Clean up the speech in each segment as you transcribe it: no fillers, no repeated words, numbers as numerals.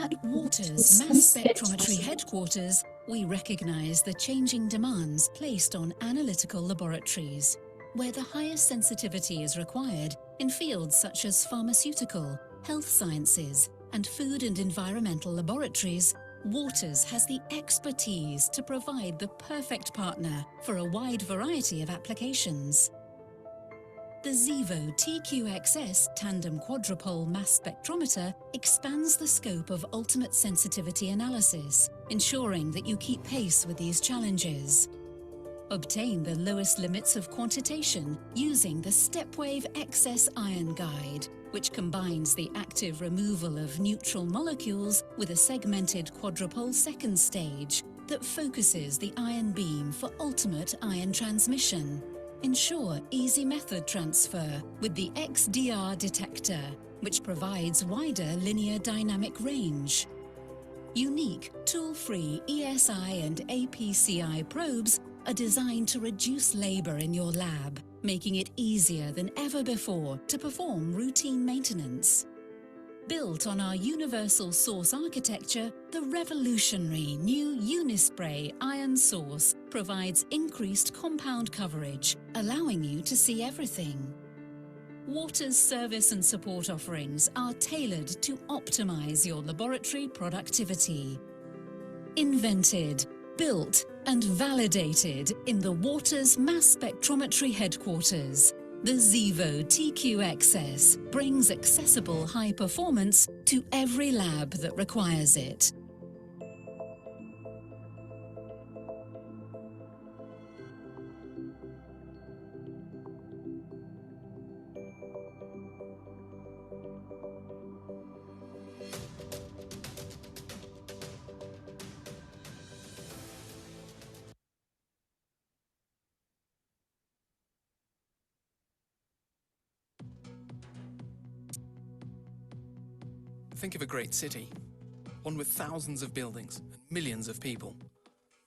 At Water's Mass Spectrometry Headquarters, we recognize the changing demands placed on analytical laboratories, where the highest sensitivity is required in fields such as pharmaceutical, health sciences, and food and environmental laboratories. Waters has the expertise to provide the perfect partner for a wide variety of applications. The Xevo TQXS tandem quadrupole mass spectrometer expands the scope of ultimate sensitivity analysis, ensuring that you keep pace with these challenges. Obtain the lowest limits of quantitation using the Stepwave XS Ion Guide, which combines the active removal of neutral molecules with a segmented quadrupole second stage that focuses the ion beam for ultimate ion transmission. Ensure easy method transfer with the XDR detector, which provides wider linear dynamic range. Unique tool-free ESI and APCI probes are designed to reduce labor in your lab, making it easier than ever before to perform routine maintenance. Built on our universal source architecture, the revolutionary new Unispray ion source provides increased compound coverage, allowing you to see everything. Water's service and support offerings are tailored to optimize your laboratory productivity. Invented, built, and validated in the Water's Mass Spectrometry Headquarters, the Xevo TQXS brings accessible high performance to every lab that requires it. Think of a great city, one with thousands of buildings and millions of people.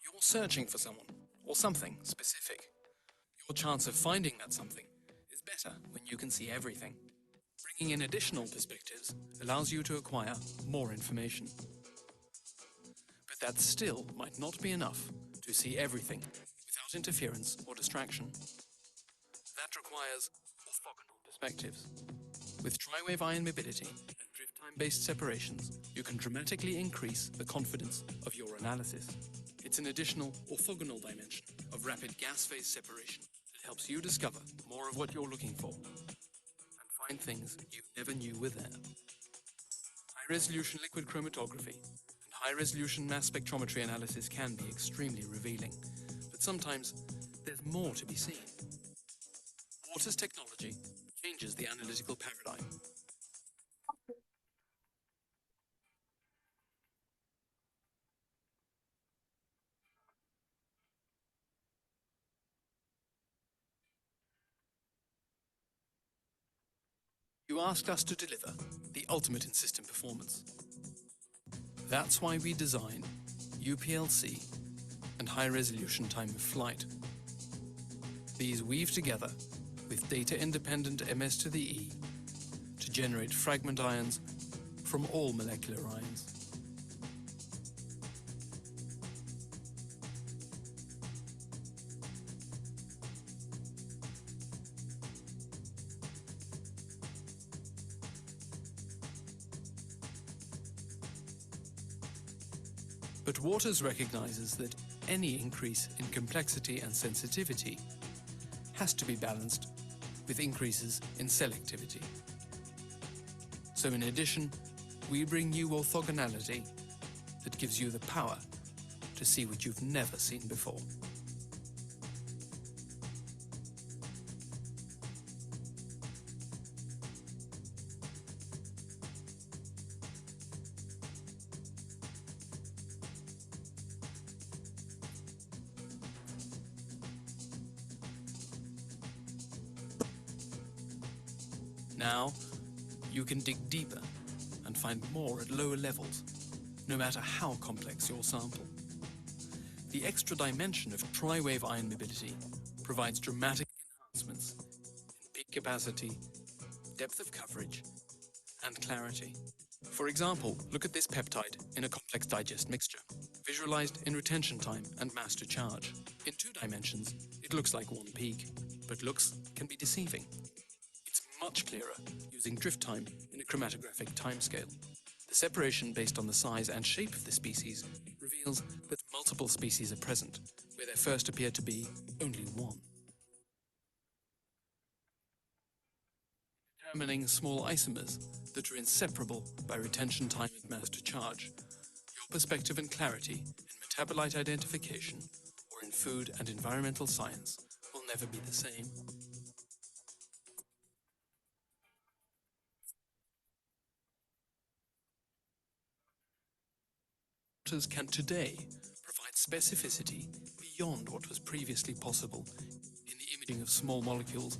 You're searching for someone or something specific. Your chance of finding that something is better when you can see everything. Bringing in additional perspectives allows you to acquire more information. But that still might not be enough to see everything without interference or distraction. That requires orthogonal perspectives. With tri-wave ion mobility and drift time-based separations, you can dramatically increase the confidence of your analysis. It's an additional orthogonal dimension of rapid gas phase separation that helps you discover more of what you're looking for and find things you never knew were there. High-resolution liquid chromatography and high-resolution mass spectrometry analysis can be extremely revealing, but sometimes there's more to be seen. Water's technology changes the analytical paradigm. You asked us to deliver the ultimate in system performance. That's why we designed UPLC and high-resolution time of flight. These weave together with data-independent MS to the E to generate fragment ions from all molecular ions. But Waters recognizes that any increase in complexity and sensitivity has to be balanced with increases in selectivity. So in addition, we bring you orthogonality that gives you the power to see what you've never seen before. Now, you can dig deeper and find more at lower levels, no matter how complex your sample. The extra dimension of tri-wave ion mobility provides dramatic enhancements in peak capacity, depth of coverage, and clarity. For example, look at this peptide in a complex digest mixture, visualized in retention time and mass to charge. In 2 dimensions, it looks like one peak, but looks can be deceiving. It's much clearer using drift time in a chromatographic timescale. The separation based on the size and shape of the species reveals that multiple species are present, where there first appeared to be only one. Determining small isomers that are inseparable by retention time and mass to charge, your perspective and clarity in metabolite identification or in food and environmental science will never be the same. Waters can today provide specificity beyond what was previously possible in the imaging of small molecules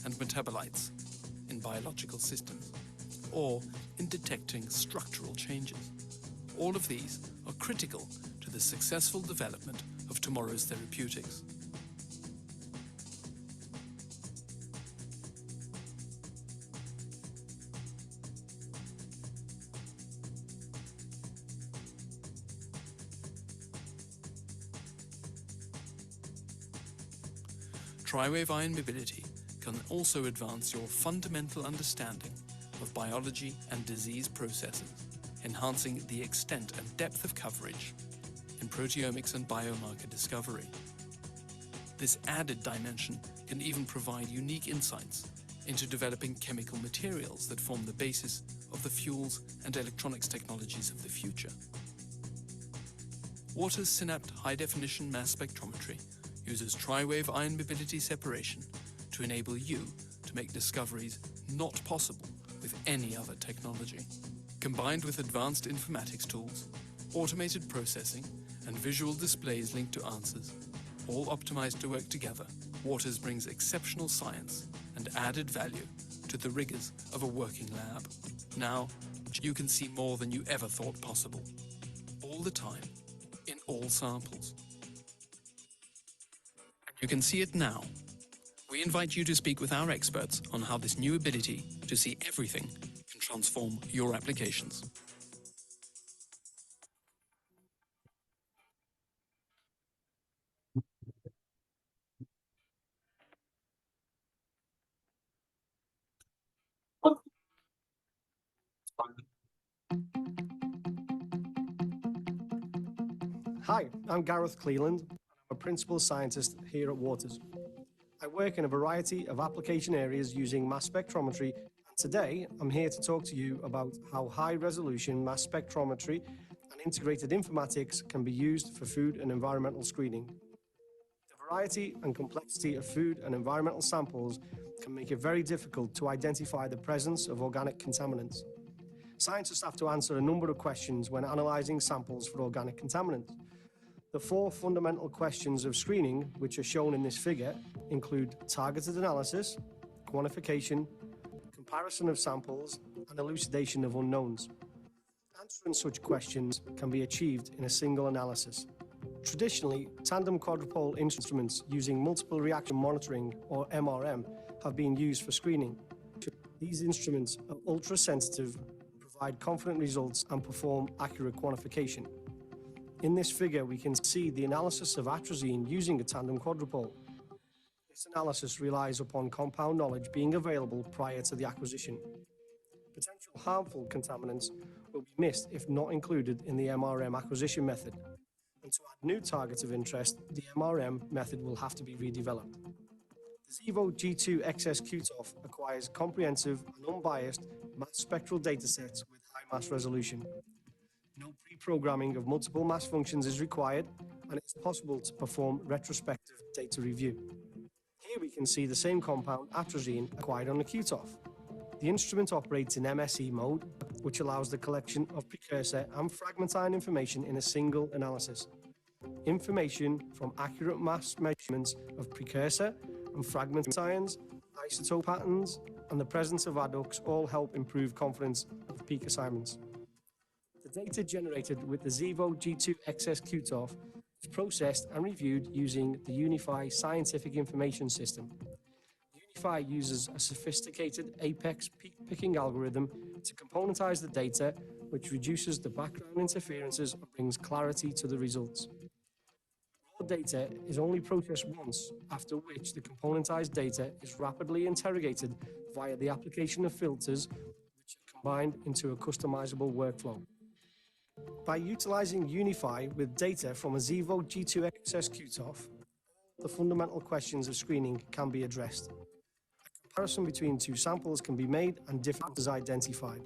and metabolites in biological systems, or in detecting structural changes. All of these are critical to the successful development of tomorrow's therapeutics. Tri-wave ion mobility can also advance your fundamental understanding of biology and disease processes, enhancing the extent and depth of coverage in proteomics and biomarker discovery. This added dimension can even provide unique insights into developing chemical materials that form the basis of the fuels and electronics technologies of the future. Waters Synapt high-definition mass spectrometry uses tri-wave ion mobility separation to enable you to make discoveries not possible with any other technology. Combined with advanced informatics tools, automated processing, and visual displays linked to answers, all optimized to work together, Waters brings exceptional science and added value to the rigors of a working lab. Now, you can see more than you ever thought possible, all the time, in all samples. You can see it now. We invite you to speak with our experts on how this new ability to see everything can transform your applications. Hi, I'm Gareth Cleland. I'm a principal scientist here at Waters. I work in a variety of application areas using mass spectrometry, and today I'm here to talk to you about how high-resolution mass spectrometry and integrated informatics can be used for food and environmental screening. The variety and complexity of food and environmental samples can make it very difficult to identify the presence of organic contaminants. Scientists have to answer a number of questions when analysing samples for organic contaminants. The 4 fundamental questions of screening, which are shown in this figure, include targeted analysis, quantification, comparison of samples, and elucidation of unknowns. Answering such questions can be achieved in a single analysis. Traditionally, tandem quadrupole instruments using multiple reaction monitoring, or MRM, have been used for screening. These instruments are ultra-sensitive, provide confident results, and perform accurate quantification. In this figure, we can see the analysis of atrazine using a tandem quadrupole. This analysis relies upon compound knowledge being available prior to the acquisition. Potential harmful contaminants will be missed if not included in the MRM acquisition method. And to add new targets of interest, the MRM method will have to be redeveloped. The Xevo G2 XS QTOF acquires comprehensive and unbiased mass spectral datasets with high mass resolution. No pre-programming of multiple mass functions is required, and it's possible to perform retrospective data review. Here we can see the same compound, atrazine, acquired on the QTOF. The instrument operates in MSE mode, which allows the collection of precursor and fragment ion information in a single analysis. Information from accurate mass measurements of precursor and fragment ions, isotope patterns, and the presence of adducts all help improve confidence of peak assignments. The data generated with the Xevo G2 XS QTOF is processed and reviewed using the Unify Scientific Information System. Unify uses a sophisticated Apex peak picking algorithm to componentize the data, which reduces the background interferences and brings clarity to the results. Raw data is only processed once, after which the componentized data is rapidly interrogated via the application of filters, which are combined into a customizable workflow. By utilizing Unify with data from a Xevo G2 XS QTOF, the fundamental questions of screening can be addressed. A comparison between two samples can be made and differences identified.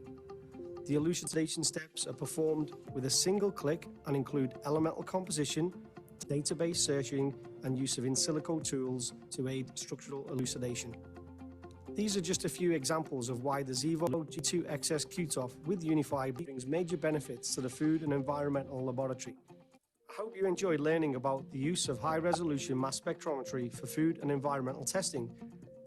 The elucidation steps are performed with a single click and include elemental composition, database searching, and use of in silico tools to aid structural elucidation. These are just a few examples of why the Xevo G2 XS QTOF with Unify brings major benefits to the food and environmental laboratory. I hope you enjoyed learning about the use of high-resolution mass spectrometry for food and environmental testing.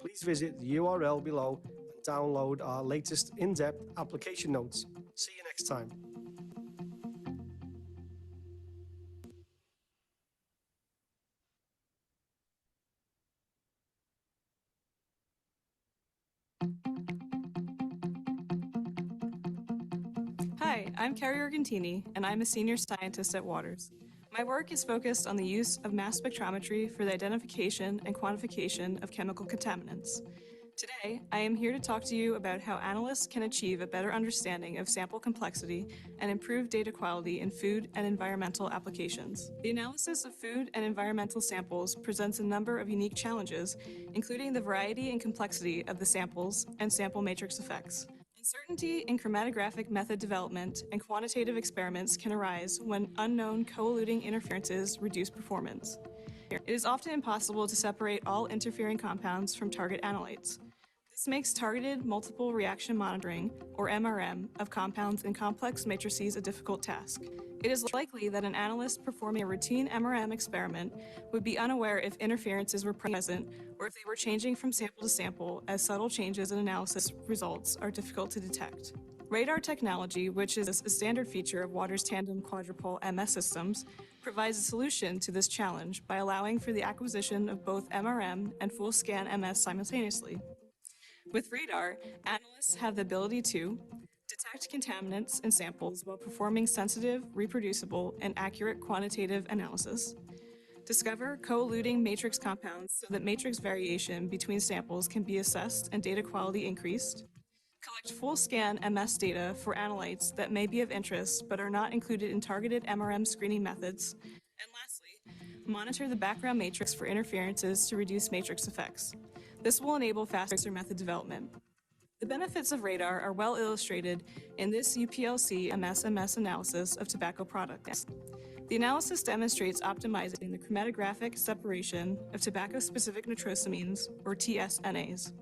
Please visit the URL below and download our latest in-depth application notes. See you next time. Hi, I'm Carrie Argentini, and I'm a senior scientist at Waters. My work is focused on the use of mass spectrometry for the identification and quantification of chemical contaminants. Today, I am here to talk to you about how analysts can achieve a better understanding of sample complexity and improve data quality in food and environmental applications. The analysis of food and environmental samples presents a number of unique challenges, including the variety and complexity of the samples and sample matrix effects. Uncertainty in chromatographic method development and quantitative experiments can arise when unknown co-eluting interferences reduce performance. It is often impossible to separate all interfering compounds from target analytes. This makes targeted multiple reaction monitoring, or MRM, of compounds in complex matrices a difficult task. It is likely that an analyst performing a routine MRM experiment would be unaware if interferences were present or if they were changing from sample to sample, as subtle changes in analysis results are difficult to detect. Radar technology, which is a standard feature of Waters' tandem quadrupole MS systems, provides a solution to this challenge by allowing for the acquisition of both MRM and full-scan MS simultaneously. With Radar, analysts have the ability to detect contaminants in samples while performing sensitive, reproducible, and accurate quantitative analysis, discover co-eluting matrix compounds so that matrix variation between samples can be assessed and data quality increased, collect full-scan MS data for analytes that may be of interest but are not included in targeted MRM screening methods, and lastly, monitor the background matrix for interferences to reduce matrix effects. This will enable faster method development. The benefits of Radar are well illustrated in this UPLC MS analysis of tobacco products. The analysis demonstrates optimizing the chromatographic separation of tobacco-specific nitrosamines, or TSNAs.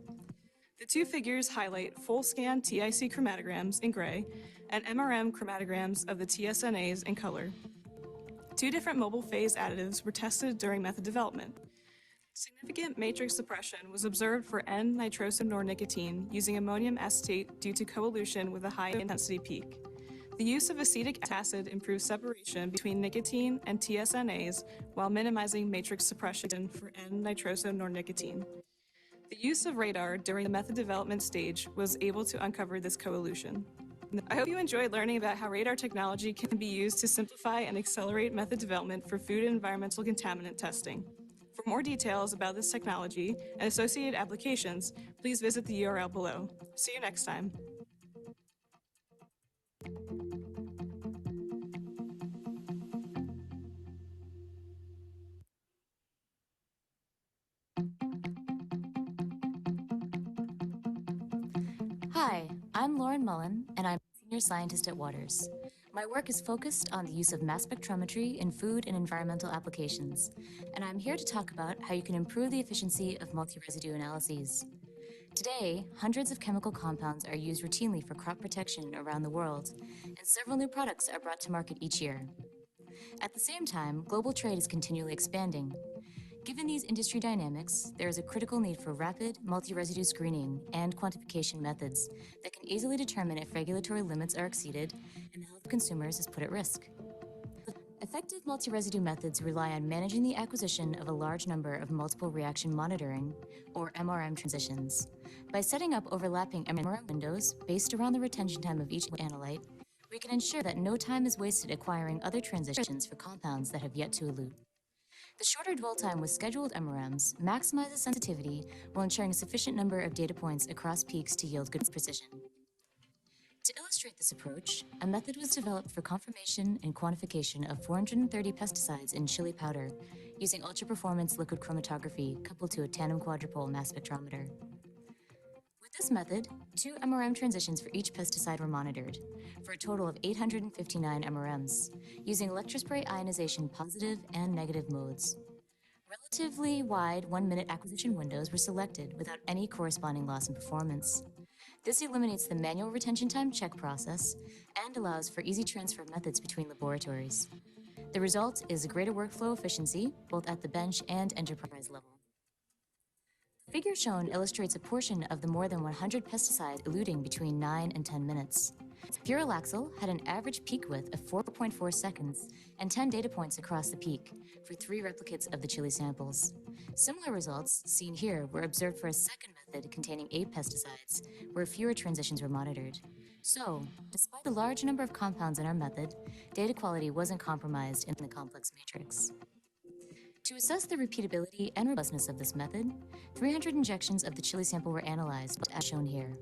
The two figures highlight full-scan TIC chromatograms in gray and MRM chromatograms of the TSNAs in color. Two different mobile phase additives were tested during method development. Significant matrix suppression was observed for N-nitrosamine using ammonium acetate due to coelution with a high-intensity peak. The use of acetic acid improves separation between nicotine and TSNAs while minimizing matrix suppression for N-nitrosamine. The use of radar during the method development stage was able to uncover this coelution. I hope you enjoyed learning about how radar technology can be used to simplify and accelerate method development for food and environmental contaminant testing. For more details about this technology and associated applications, please visit the URL below. See you next time. Hi, I'm Lauren Mullen, and I'm a senior scientist at Waters. My work is focused on the use of mass spectrometry in food and environmental applications, and I'm here to talk about how you can improve the efficiency of multi-residue analyses. Today, hundreds of chemical compounds are used routinely for crop protection around the world, and several new products are brought to market each year. At the same time, global trade is continually expanding. Given these industry dynamics, there is a critical need for rapid, multi-residue screening and quantification methods that can easily determine if regulatory limits are exceeded and the health of consumers is put at risk. Effective multi-residue methods rely on managing the acquisition of a large number of multiple reaction monitoring, or MRM transitions. By setting up overlapping MRM windows based around the retention time of each analyte, we can ensure that no time is wasted acquiring other transitions for compounds that have yet to elute. The shorter dwell time with scheduled MRMs maximizes sensitivity while ensuring a sufficient number of data points across peaks to yield good precision. To illustrate this approach, a method was developed for confirmation and quantification of 430 pesticides in chili powder using ultra-performance liquid chromatography coupled to a tandem quadrupole mass spectrometer. With this method, 2 MRM transitions for each pesticide were monitored, for a total of 859 MRMs, using electrospray ionization positive and negative modes. Relatively wide 1-minute acquisition windows were selected without any corresponding loss in performance. This eliminates the manual retention time check process and allows for easy transfer methods between laboratories. The result is a greater workflow efficiency, both at the bench and enterprise level. The figure shown illustrates a portion of the more than 100 pesticides eluting between 9 and 10 minutes. Furalaxyl had an average peak width of 4.4 seconds and 10 data points across the peak for 3 replicates of the chili samples. Similar results, seen here, were observed for a second method containing 8 pesticides, where fewer transitions were monitored. So, despite the large number of compounds in our method, data quality wasn't compromised in the complex matrix. To assess the repeatability and robustness of this method, 300 injections of the chili sample were analyzed, as shown here.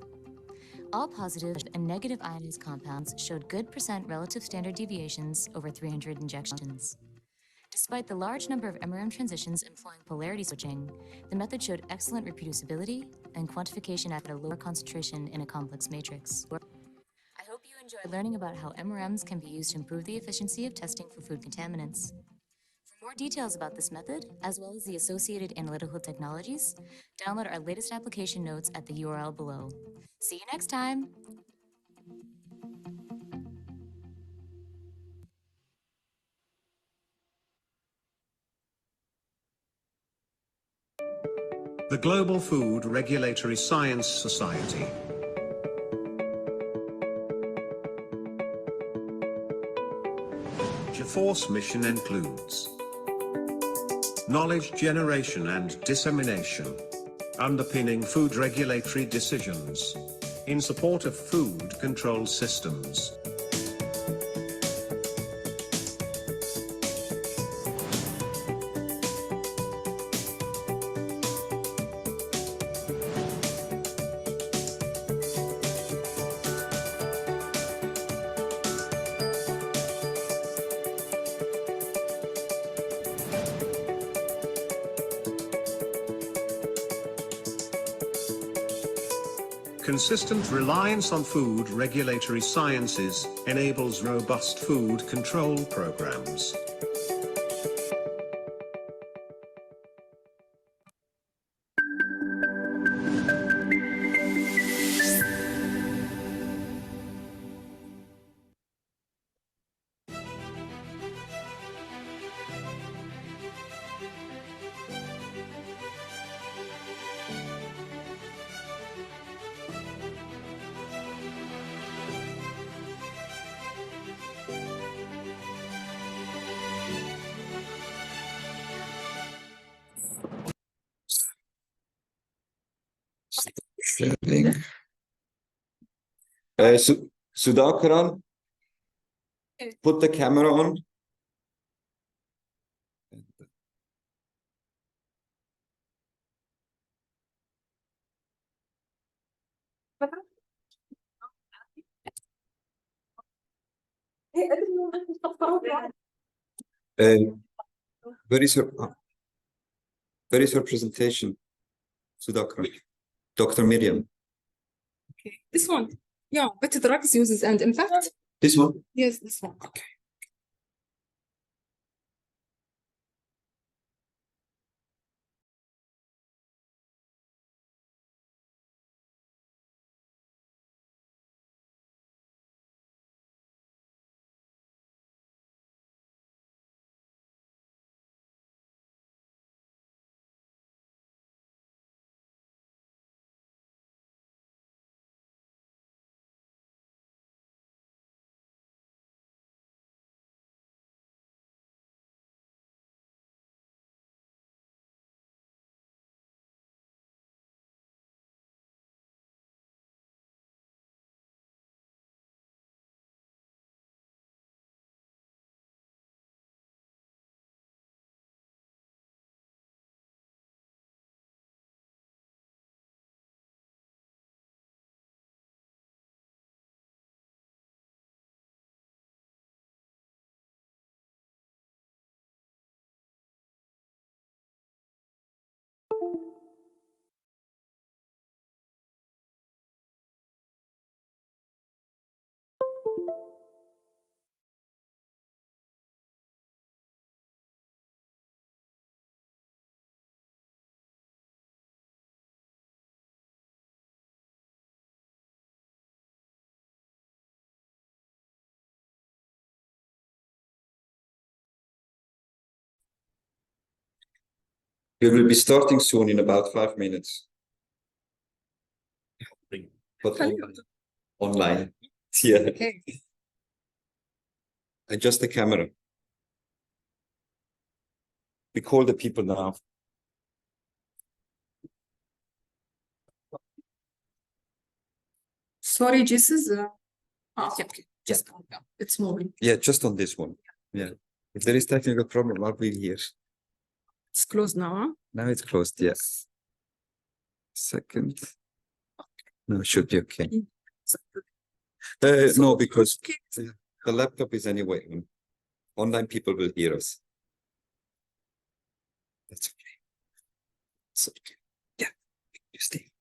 All positive and negative ionized compounds showed good % relative standard deviations over 300 injections. Despite the large number of MRM transitions employing polarity switching, the method showed excellent reproducibility and quantification at a lower concentration in a complex matrix. I hope you enjoyed learning about how MRMs can be used to improve the efficiency of testing for food contaminants. For more details about this method, as well as the associated analytical technologies, download our latest application notes at the URL below. See you next time! The Global Food Regulatory Science Society. Force mission includes knowledge generation and dissemination, underpinning food regulatory decisions, in support of food control systems. Consistent reliance on food regulatory sciences enables robust food control programs. Sharing. Sudhakaran, put the camera on. Where is your presentation, Sudhakaran? Dr. Miriam. Okay, this one. Yeah, but the drugs uses and in fact, This one? yes, this one. Okay. We will be starting soon in about 5 minutes. But online. Yeah. Okay. Adjust the camera. We call the people now. Sorry, this is okay. Just it's moving. Yeah, just on this one. Yeah. If there is technical problem, I'll be here. It's closed now, huh? Now it's closed, yes. Second. No, it should be okay. No, because the laptop is anyway on. Online people will hear us. That's okay. It's okay. Yeah, you stay.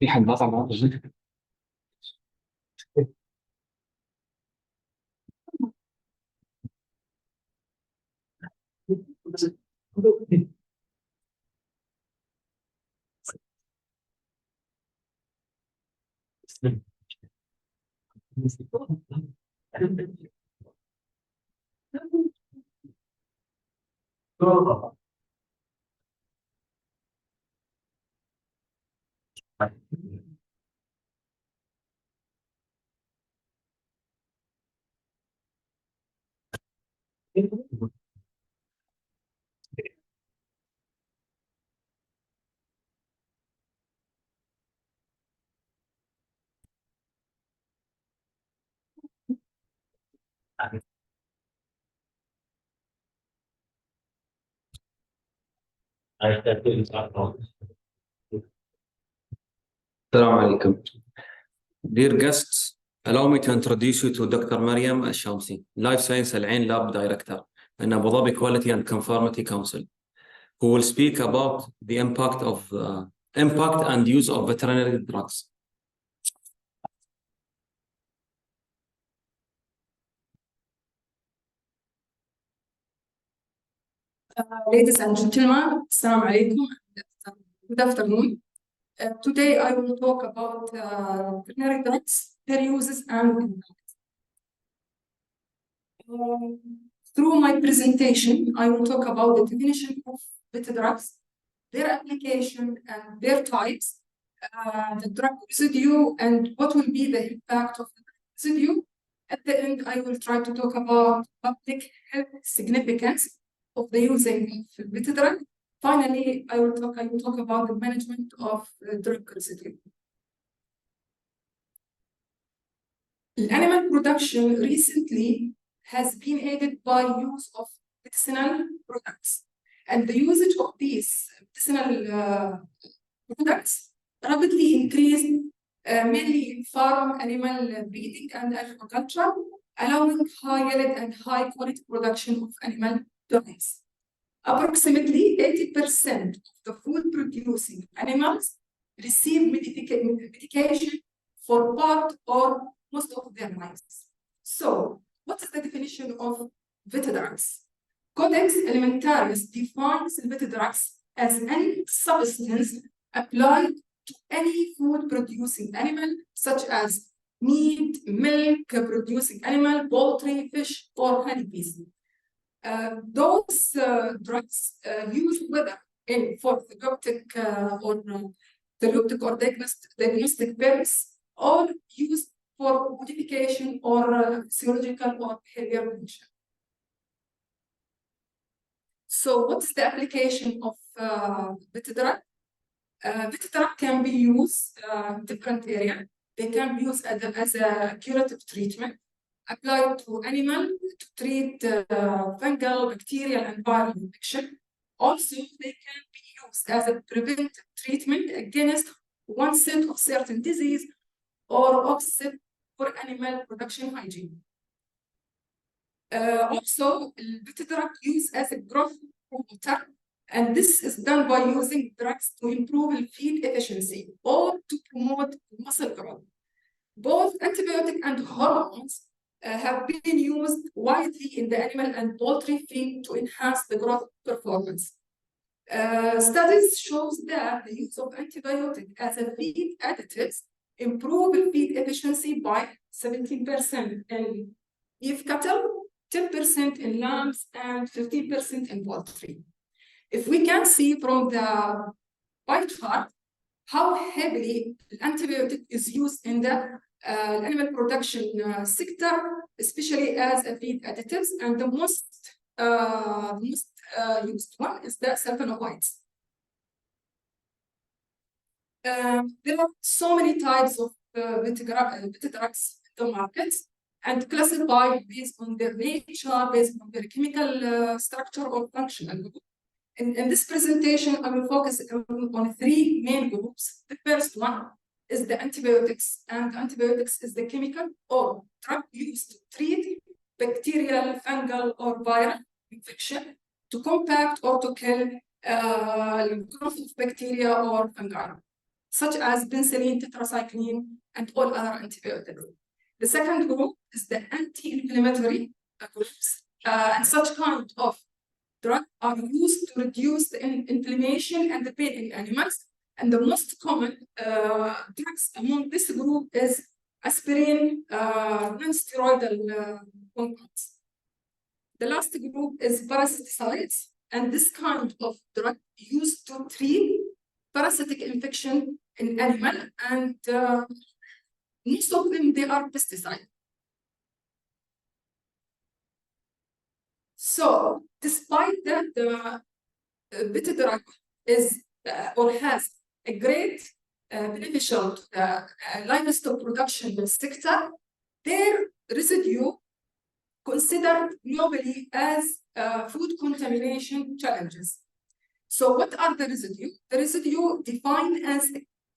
في حد ما طبعا السلام عليكم. Dear guests, allow me to introduce you to Dr. Mariam Al-Shamsi, Life Science Al-Ain Lab Director in Abu Dhabi Quality and Conformity Council, who will speak about the impact and use of veterinary drugs. Ladies and gentlemen, Assalamu alaikum. Good afternoon. Today I will talk about veterinary drugs, their uses and impact. Through my presentation, I will talk about the definition of vet drugs, their application and their types, the drug residue, and what will be the impact of the residue. At the end, I will try to talk about public health significance of the using of vet drug. Finally, I will talk about the management of drug residue. Animal production recently has been aided by use of medicinal products, and the usage of these medicinal products rapidly increased mainly in farm animal breeding and agriculture, allowing high yield and high quality production of animal products. Approximately 80% of the food producing animals receive medication for part or most of their lives. So, what is the definition of vet drugs? Codex Alimentarius defines vet drugs as any substance applied to any food producing animal, such as meat, milk producing animal, poultry, fish, or honeybees. Those drugs used whether for therapeutic or diagnostic purpose, or used for modification or physiological or behavior condition. So, what's the application of vet drug? Vet drug can be used in different areas. They can be used as a curative treatment, applied to animal to treat fungal, bacterial, and viral infection. Also, they can be used as a preventive treatment against one set of certain disease or offset for animal production hygiene. Also, vet drug used as a growth promoter, and this is done by using drugs to improve feed efficiency or to promote muscle growth. Both antibiotic and hormones have been used widely in the animal and poultry feed to enhance the growth performance. Studies shows that the use of antibiotic as a feed additives improve feed efficiency by 17% in beef cattle, 10% in lambs, and 15% in poultry. If we can see from the pie chart how heavily antibiotic is used in the animal production sector, especially as a feed additives, and the most used one is the sulfonides. There are so many types of vet drugs in the market and classified based on their nature, based on their chemical structure or functional group. In this presentation, I will focus on three main groups. The first one is the antibiotics, and antibiotics is the chemical or drug used to treat bacterial, fungal, or viral infection to combat or to kill growth of bacteria or fungi, such as penicillin, tetracycline, and all other antibiotics. The second group is the anti-inflammatory groups, and such kind of drugs are used to reduce the inflammation and the pain in animals. And the most common drugs among this group is aspirin, non-steroidal compounds. The last group is parasiticides, and this kind of drug used to treat parasitic infection in animal, and most of them, they are pesticides. So, despite that the beta drug is or has a great beneficial to the livestock production sector, their residue considered globally as food contamination challenges. So what are the residue? The residue defined as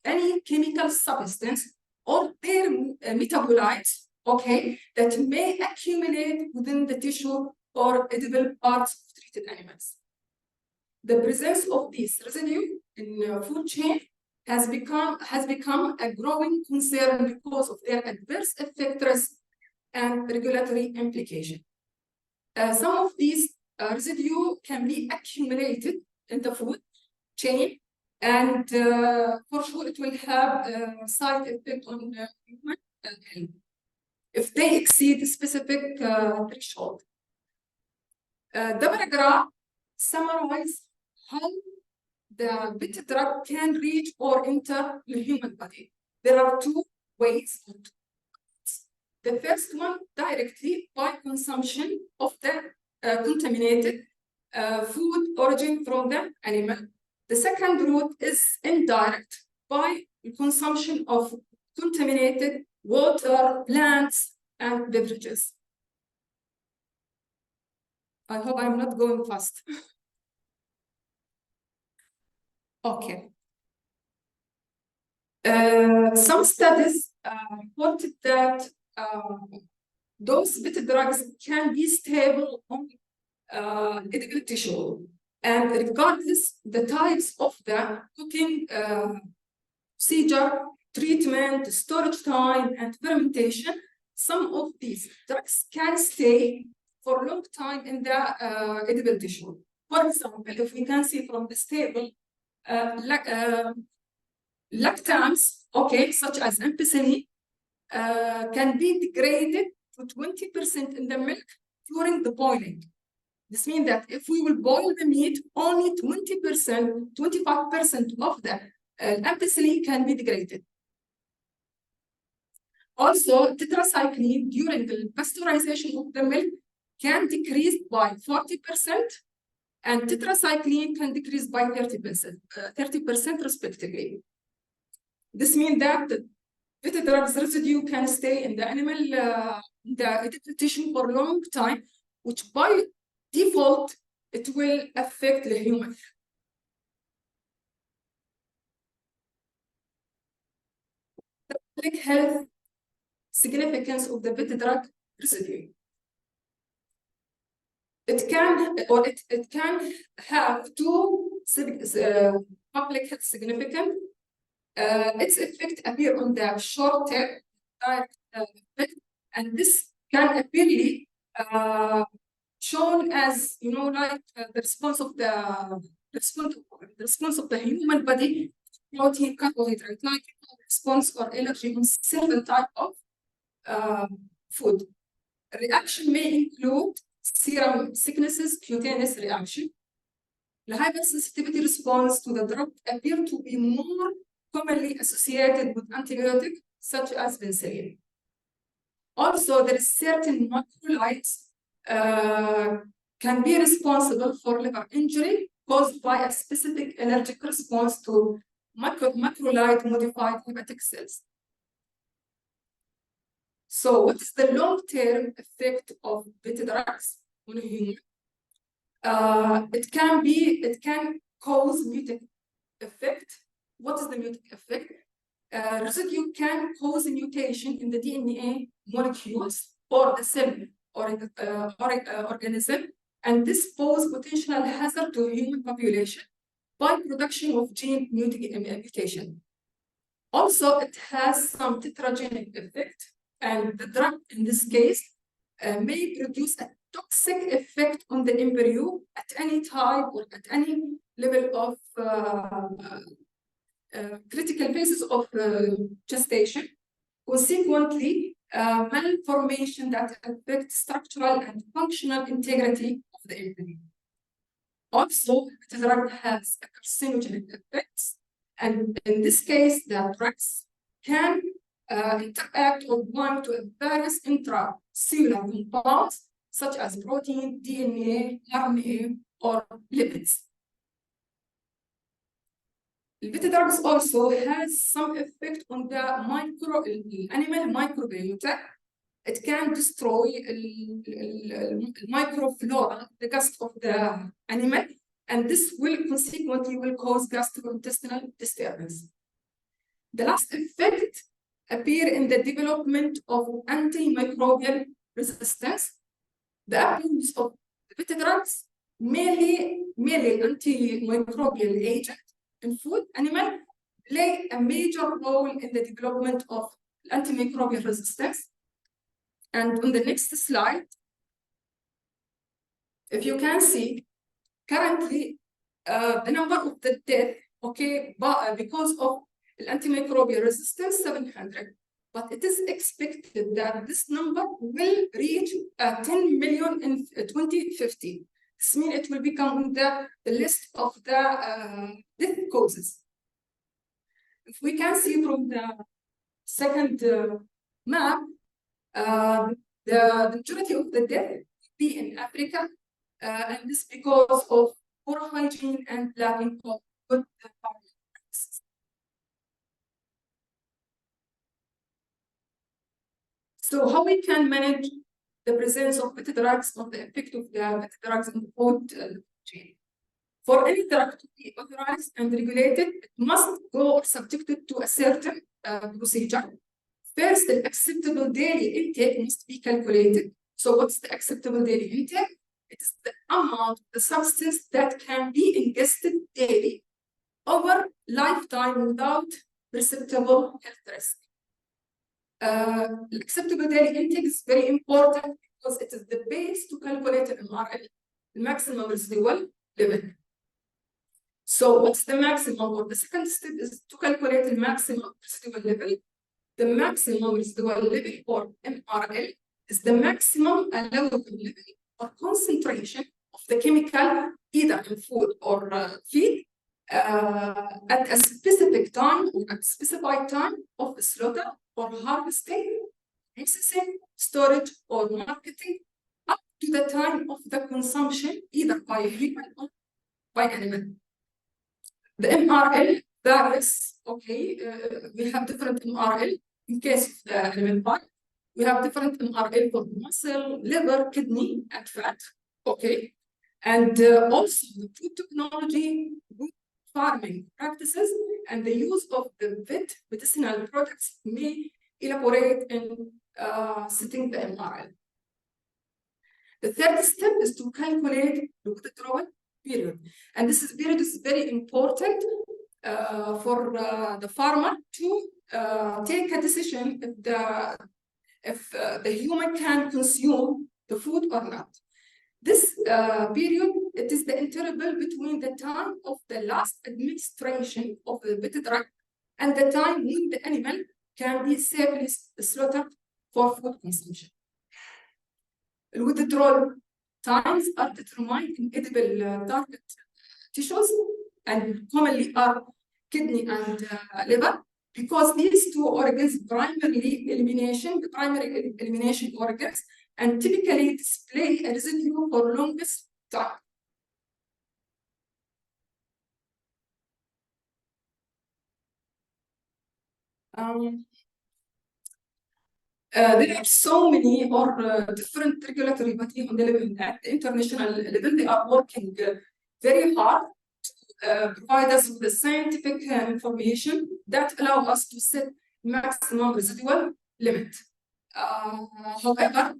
any chemical substance or their metabolites, okay, that may accumulate within the tissue or edible parts of treated animals. The presence of these residue in the food chain has become a growing concern because of their adverse effect risk and regulatory implication. Some of these residue can be accumulated in the food chain, and for sure it will have a side effect on human health if they exceed a specific threshold. The paragraph summarizes how the beta drug can reach or enter the human body. There are two ways. The first one, directly by consumption of the contaminated food origin from the animal. The second route is indirect by consumption of contaminated water, plants, and beverages. I hope I'm not going fast. Okay. Some studies reported that those beta drugs can be stable on edible tissue, and regardless the types of the cooking procedure, treatment, storage time, and fermentation, some of these drugs can stay for a long time in the edible tissue. For example, if we can see from this table, lactams, okay, such as ampicillin, can be degraded to 20% in the milk during the boiling. This means that if we will boil the meat, only 20%, 25% of the ampicillin can be degraded. Also, tetracycline during the pasteurization of the milk can decrease by 40%, and tetracycline can decrease by 30% respectively. This means that the beta drugs residue can stay in the animal, the tissue for a long time, which by default, it will affect the human. The public health significance of the beta drug residue. It can have two public health significance. Its effect appear on the short term direct effect, and this can appear shown as, you know, like the response of the human body to protein, carbohydrate, like response or allergy on certain type of food. Reaction may include serum sicknesses, cutaneous reaction. The hypersensitivity response to the drug appear to be more commonly associated with antibiotics such as penicillin. Also, there is certain macrolides can be responsible for liver injury caused by a specific allergic response to macrolide modified hepatic cells. So what is the long-term effect of beta drugs on a human? It can cause mutic effect. What is the mutic effect? Residue can cause a mutation in the DNA molecules or the cell or organism, and this poses potential hazard to human population by production of gene mutation. Also, it has some tetragenic effect, and the drug in this case may produce a toxic effect on the embryo at any time or at any level of critical phases of gestation. Consequently, malformation that affects structural and functional integrity of the embryo. Also, the drug has a carcinogenic effects, and in this case, the drugs can interact or bind to various intracellular compounds such as protein, DNA, RNA, or lipids. The drugs also has some effect on the animal microbiota. It can destroy the microflora, the gut of the animal, and this will consequently cause gastrointestinal disturbance. The last effect appear in the development of antimicrobial resistance. The abuse of beta drugs, mainly antimicrobial agent in food animal, play a major role in the development of antimicrobial resistance. And on the next slide, if you can see, currently the number of the death, because of antimicrobial resistance, 700. But it is expected that this number will reach 10 million in 2050. This means it will become on the list of the death causes. If we can see from the second map, the majority of the death will be in Africa, and this because of poor hygiene and lacking of good farming practices. So how we can manage the presence of beta drugs or the effect of the beta drugs in the food chain? For any drug to be authorized and regulated, it must go subjected to a certain procedure. First, the acceptable daily intake must be calculated. So what's the acceptable daily intake? It is the amount of the substance that can be ingested daily over lifetime without perceptible health risk. Acceptable daily intake is very important because it is the base to calculate an MRL, the maximum residual level. So what's the maximum, or the second step is to calculate the maximum residual level. The maximum residual level, or MRL, is the maximum allowable level or concentration of the chemical, either in food or feed, at a specific time or at specified time of slaughter or harvesting, processing, storage, or marketing, up to the time of the consumption, either by human or by animal. The MRL varies, we have different MRL in case of the animal part. We have different MRL for muscle, liver, kidney, and fat, And also the food technology, good farming practices, and the use of the medicinal products may elaborate in setting the MRL. The third step is to calculate the withdrawal period. And this period is very important for the farmer to take a decision if the human can consume the food or not. This period, it is the interval between the time of the last administration of the beta drug and the time when the animal can be safely slaughtered for food consumption. The withdrawal times are determined in edible target tissues and commonly are kidney and liver, because these two organs primary elimination organs and typically display a residue for longest time. There are so many different regulatory bodies on the level at the international level. They are working very hard to provide us with the scientific information that allow us to set maximum residual limit. However,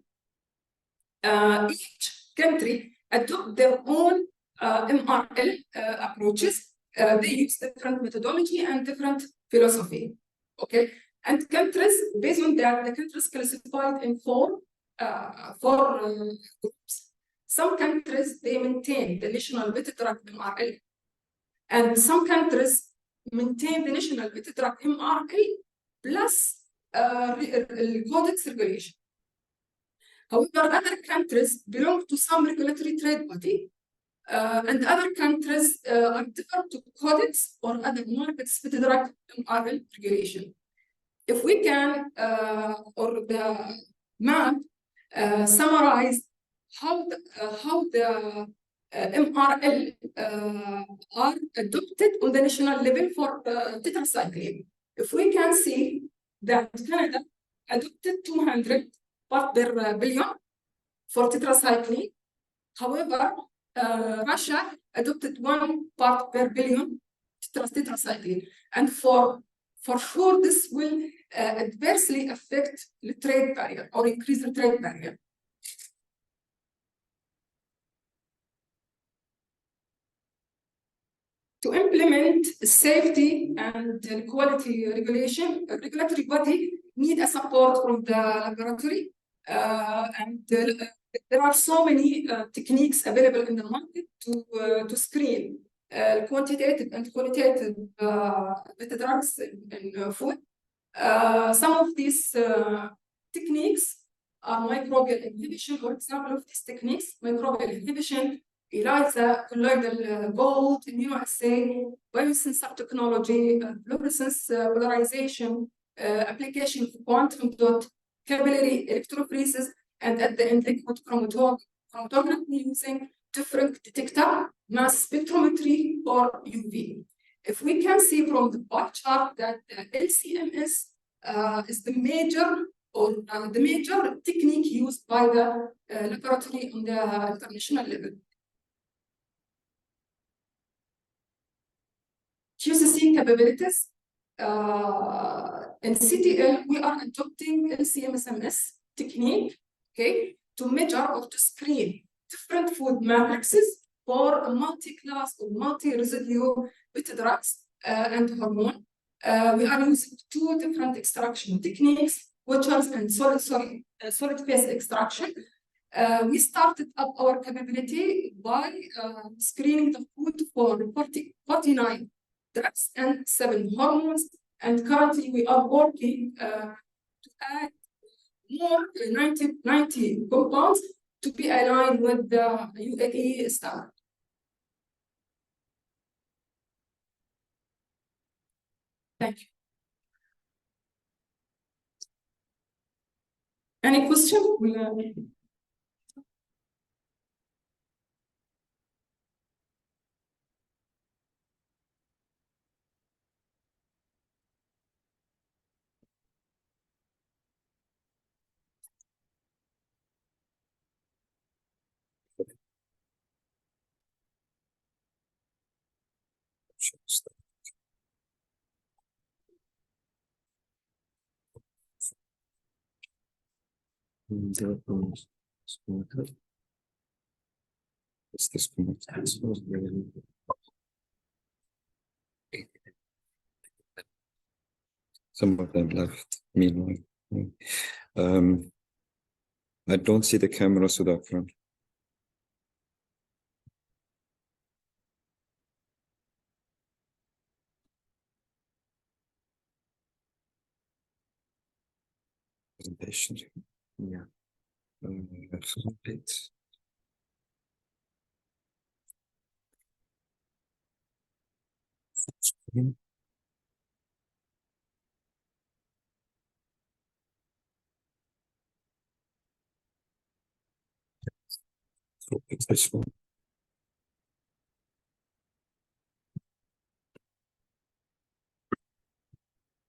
each country adopt their own MRL approaches. They use different methodology and different philosophy. Okay, and countries, based on that, the countries classified in four groups. Some countries, they maintain the national drug MRL, and some countries maintain the national drug MRL plus codex regulation. However, other countries belong to some regulatory trade body, and other countries are different to codex or other market-specific drug MRL regulation. If we can, or the map, summarize how the MRL are adopted on the national level for tetracycline. If we can see that Canada adopted 200 part per billion for tetracycline. However, Russia adopted 1 part per billion tetracycline. And for sure, this will adversely affect the trade barrier or increase the trade barrier. To implement safety and quality regulation, a regulatory body need a support from the laboratory. There are so many techniques available in the market to screen quantitative and qualitative drugs in food. Some of these techniques are microbial inhibition. For example, of these techniques, microbial inhibition, ELISA, colloidal gold, immunoassay, biosensor technology, fluorescence polarization, application of quantum dot, capillary electrophoresis, and at the end, liquid chromatography using different detector, mass spectrometry, or UV. If we can see from the bar chart that LCMS is the major technique used by the laboratory on the international level. QCC capabilities. In CTL, we are adopting LCMS technique, okay, to measure or to screen different food matrices for a multi-class or multi-residue beta drugs and hormone. We are using 2 different extraction techniques, Witcher's and solid phase extraction. We started up our capability by screening the food for 49 drugs and 7 hormones, and currently we are working to add more 90 compounds to be aligned with the UAE standard. Thank you. Any question? It's this some of them left, meanwhile. I don't see the camera, Sudhakar. Presentation. Yeah. This one.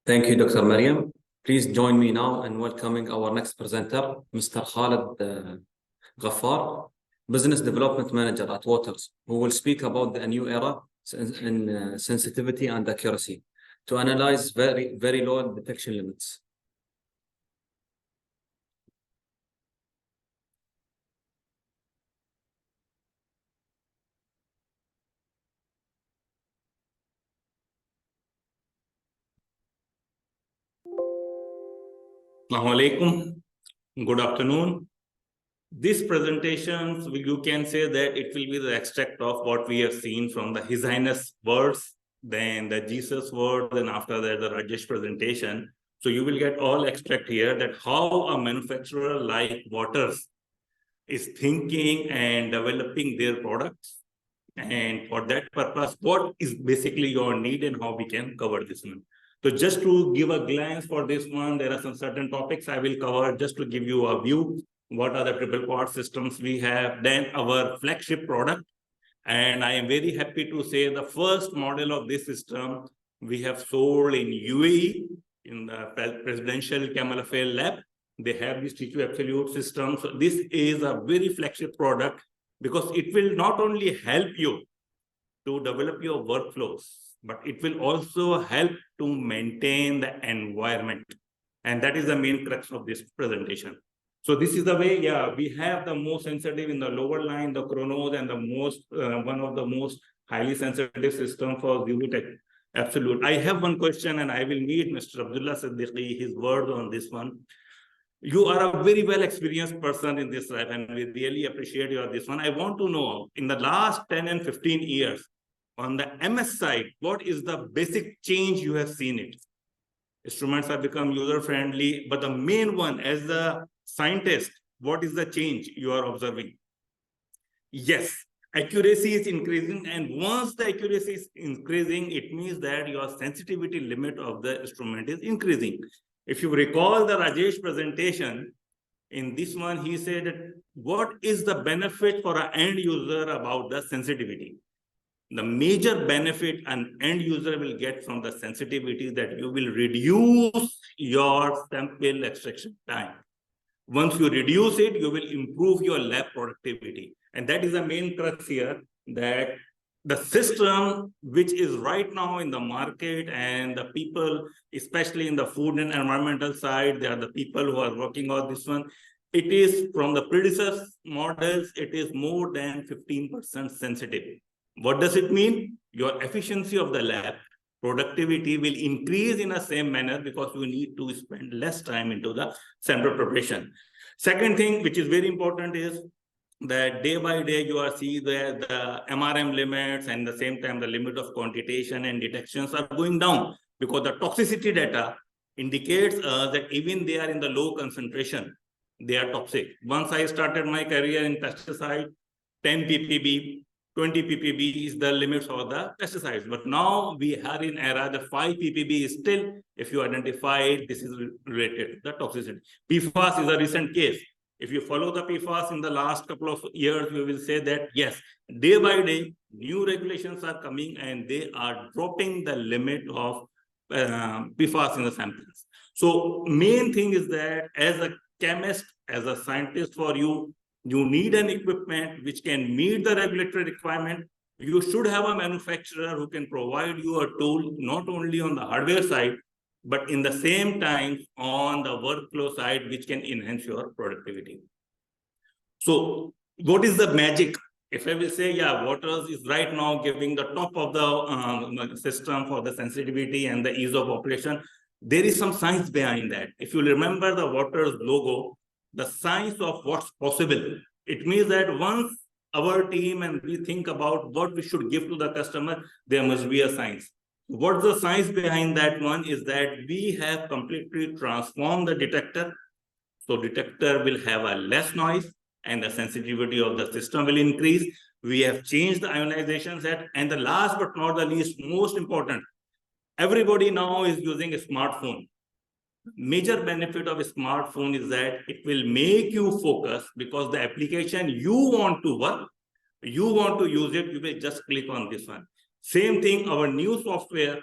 Thank you, Dr. Mariam. Please join me now in welcoming our next presenter, Mr. Khalid Ghaffar, Business Development Manager at Waters, who will speak about the new era in sensitivity and accuracy to analyze very low detection limits. Assalamu alaikum. Good afternoon. This presentation, you can say that it will be the extract of what we have seen from the His Highness words, then the Jesus word, then after that the Rajesh presentation. So you will get all extract here that how a manufacturer like Waters is thinking and developing their products. And for that purpose, what is basically your need and how we can cover this one. So just to give a glance for this one, there are some certain topics I will cover just to give you a view. What are the triple quad systems we have? Then our flagship product. And I am very happy to say the first model of this system we have sold in UAE in the Presidential Camel Affair Lab. They have this T2 Absolute system. So this is a very flagship product because it will not only help you to develop your workflows, but it will also help to maintain the environment. And that is the main crux of this presentation. So this is the way, we have the most sensitive in the lower line, the chronos, and the most one of the most highly sensitive system for Zulu Absolute. I have one question, and I will need Mr. Abdullah Siddiqui, his word on this one. You are a very well experienced person in this life, and we really appreciate you on this one. I want to know, in the last 10 and 15 years, on the MS side, what is the basic change you have seen it? Instruments have become user-friendly, but the main one, as a scientist, what is the change you are observing? Yes, accuracy is increasing, and once the accuracy is increasing, it means that your sensitivity limit of the instrument is increasing. If you recall the Rajesh presentation, in this one, he said, what is the benefit for an end user about the sensitivity? The major benefit an end user will get from the sensitivity is that you will reduce your sample extraction time. Once you reduce it, you will improve your lab productivity. And that is the main crux here, that the system which is right now in the market and the people, especially in the food and environmental side, they are the people who are working on this one. It is from the predecessor models, it is more than 15% sensitive. What does it mean? Your efficiency of the lab productivity will increase in the same manner because you need to spend less time into the sample preparation. Second thing, which is very important, is that day by day you are seeing that the MRM limits and the same time the limit of quantitation and detections are going down because the toxicity data indicates that even they are in the low concentration, they are toxic. Once I started my career in pesticide, 10 ppb, 20 ppb is the limits for the pesticides. But now we are in era, the 5 ppb is still, if you identify it, this is related to the toxicity. PFAS is a recent case. If you follow the PFAS in the last couple of years, you will say that, yes, day by day, new regulations are coming and they are dropping the limit of PFAS in the samples. So main thing is that as a chemist, as a scientist for you, you need an equipment which can meet the regulatory requirement. You should have a manufacturer who can provide you a tool, not only on the hardware side, but in the same time on the workflow side, which can enhance your productivity. So what is the magic? If I will say, Waters is right now giving the top of the system for the sensitivity and the ease of operation, there is some science behind that. If you remember the Waters logo, the science of what's possible, it means that once our team and we think about what we should give to the customer, there must be a science. What's the science behind that one is that we have completely transformed the detector. So detector will have a less noise and the sensitivity of the system will increase. We have changed the ionization set. And the last but not the least, most important, everybody now is using a smartphone. Major benefit of a smartphone is that it will make you focus because the application you want to work, you want to use it, you will just click on this one. Same thing, our new software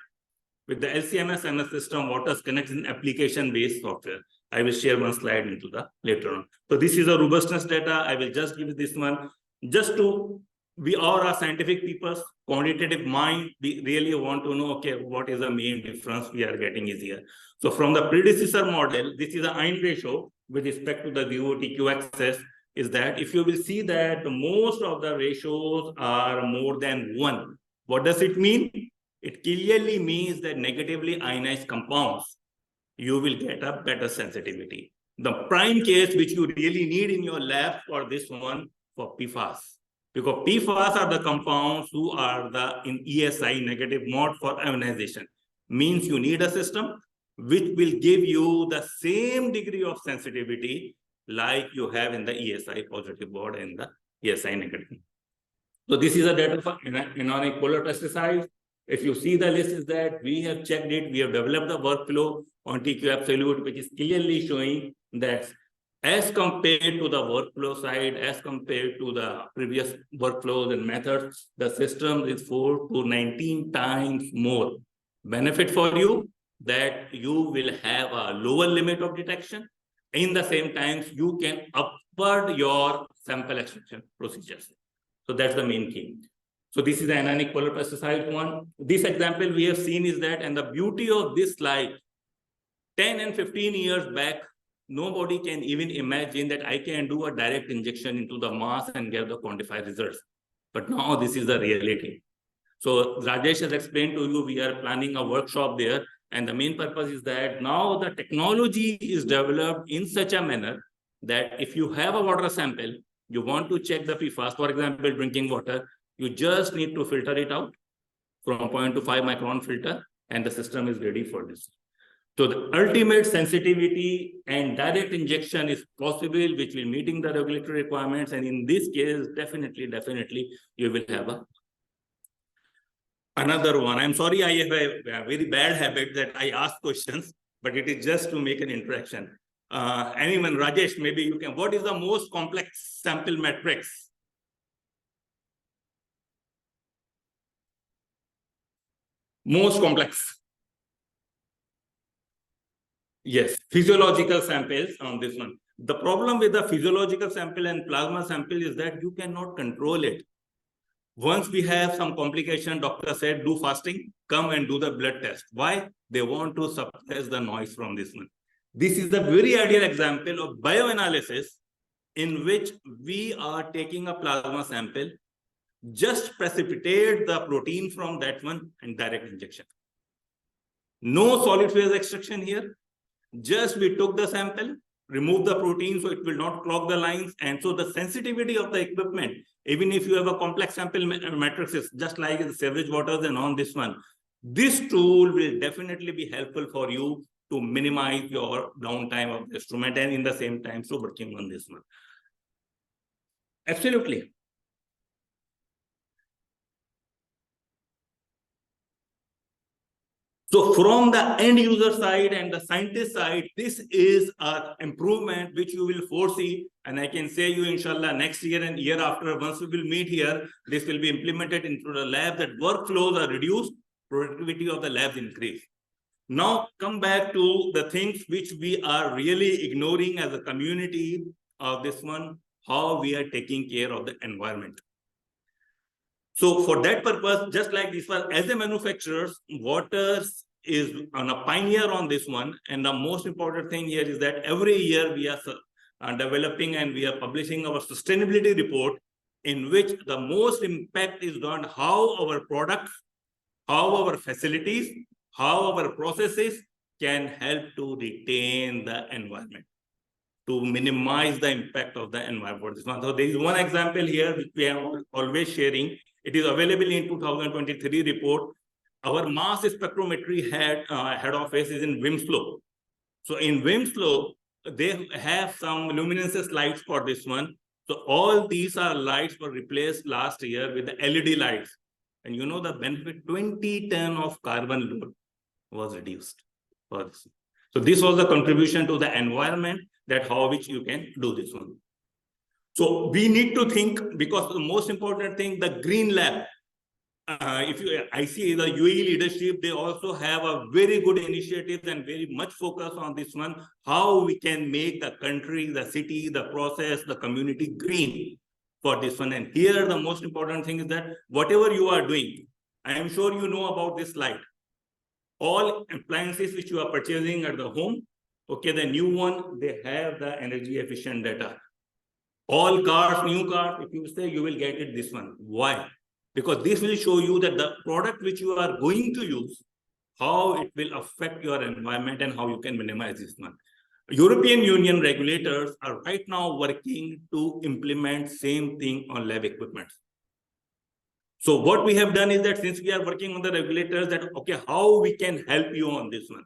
With the LC-MS system, Waters connects in application-based software. I will share one slide into the later on. So this is a robustness data. I will just give this one just to, we all are scientific people, quantitative mind, we really want to know, okay, what is the main difference we are getting is here. So from the predecessor model, this is the iron ratio with respect to the VOTQ axis, is that if you will see that most of the ratios are more than 1. What does it mean? It clearly means that negatively ionized compounds, you will get a better sensitivity. The prime case which you really need in your lab for this one, for PFAS. Because PFAS are the compounds who are in ESI negative mode for ionization. Means you need a system which will give you the same degree of sensitivity like you have in the ESI positive mode and the ESI negative. So this is a data for anionic polar pesticides. If you see the list is that we have checked it, we have developed a workflow on TQ Absolute, which is clearly showing that as compared to the workflow side, as compared to the previous workflows and methods, the system is 4 to 19 times more benefit for you, that you will have a lower limit of detection. In the same time, you can upward your sample extraction procedures. So that's the main key. So this is the anionic polar pesticide one. This example we have seen is that, and the beauty of this slide, 10 and 15 years back, nobody can even imagine that I can do a direct injection into the mass and get the quantified results. But now this is the reality. So Rajesh has explained to you, we are planning a workshop there. And the main purpose is that now the technology is developed in such a manner that if you have a water sample, you want to check the PFAS, for example, drinking water, you just need to filter it out from 0.25 micron filter, and the system is ready for this. So the ultimate sensitivity and direct injection is possible, which will meeting the regulatory requirements. And in this case, definitely, you will have another one. I'm sorry, I have a very bad habit that I ask questions, but it is just to make an interaction. Anyone, Rajesh, maybe you can, what is the most complex sample matrix? Most complex. Yes, physiological samples on this one. The problem with the physiological sample and plasma sample is that you cannot control it. Once we have some complication, doctor said, do fasting, come and do the blood test. Why? They want to suppress the noise from this one. This is the very ideal example of bioanalysis in which we are taking a plasma sample, just precipitate the protein from that one and direct injection. No solid phase extraction here. Just we took the sample, remove the protein so it will not clog the lines. And so the sensitivity of the equipment, even if you have a complex sample matrices, just like the Savage Waters and on this one, this tool will definitely be helpful for you to minimize your downtime of the instrument and in the same time, so working on this one. Absolutely. So from the end user side and the scientist side, this is an improvement which you will foresee. And I can say you, inshallah, next year and year after, once we will meet here, this will be implemented into the lab, that workflows are reduced, productivity of the labs increase. Now come back to the things which we are really ignoring as a community of this one, how we are taking care of the environment. So for that purpose, just like this one, as a manufacturer, Waters is on a pioneer on this one. And the most important thing here is that every year we are developing and we are publishing our sustainability report, in which the most impact is on how our products, how our facilities, how our processes can help to retain the environment, to minimize the impact of the environment. So there is one example here which we are always sharing. It is available in 2023 report. Our mass spectrometry head office is in Winslow. So in Winslow, they have some luminescence lights for this one. So all these are lights were replaced last year with the LED lights. And you know the benefit, 20 ton of carbon load was reduced for this. So this was the contribution to the environment, that how which you can do this one. So we need to think, because the most important thing, the green lab. I see the UAE leadership, they also have a very good initiative and very much focus on this one, how we can make the country, the city, the process, the community green for this one. And here the most important thing is that whatever you are doing, I am sure you know about this slide. All appliances which you are purchasing at the home, okay, the new one, they have the energy efficient data. All cars, new cars, if you say, you will get it this one. Why? Because this will show you that the product which you are going to use, how it will affect your environment and how you can minimize this one. European Union regulators are right now working to implement same thing on lab equipment. So what we have done is that since we are working on the regulators, that okay, how we can help you on this one,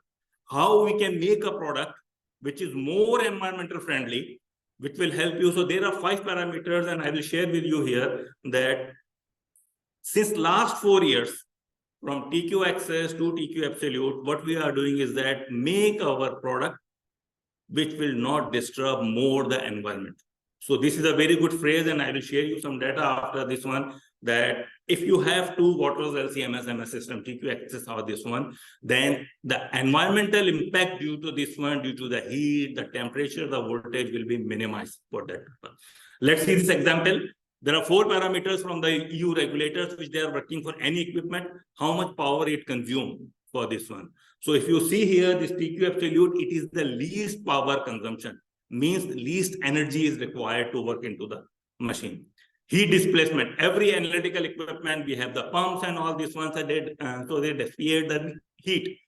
how we can make a product which is more environmental friendly, which will help you. So there are 5 parameters, and I will share with you here that since last 4 years, from TQ Access to TQ Absolute, what we are doing is that make our product which will not disturb more the environment. So this is a very good phrase, and I will share you some data after this one, that if you have 2 Waters LC-MS MS system, TQ Access or this one, then the environmental impact due to this one, due to the heat, the temperature, the voltage will be minimized for that. Let's see this example. There are 4 parameters from the EU regulators which they are working for any equipment, how much power it consumes for this one. So if you see here, this TQ Absolute, it is the least power consumption, means least energy is required to work into the machine. Heat displacement, every analytical equipment, we have the pumps and all these ones, so they dissipate the heat.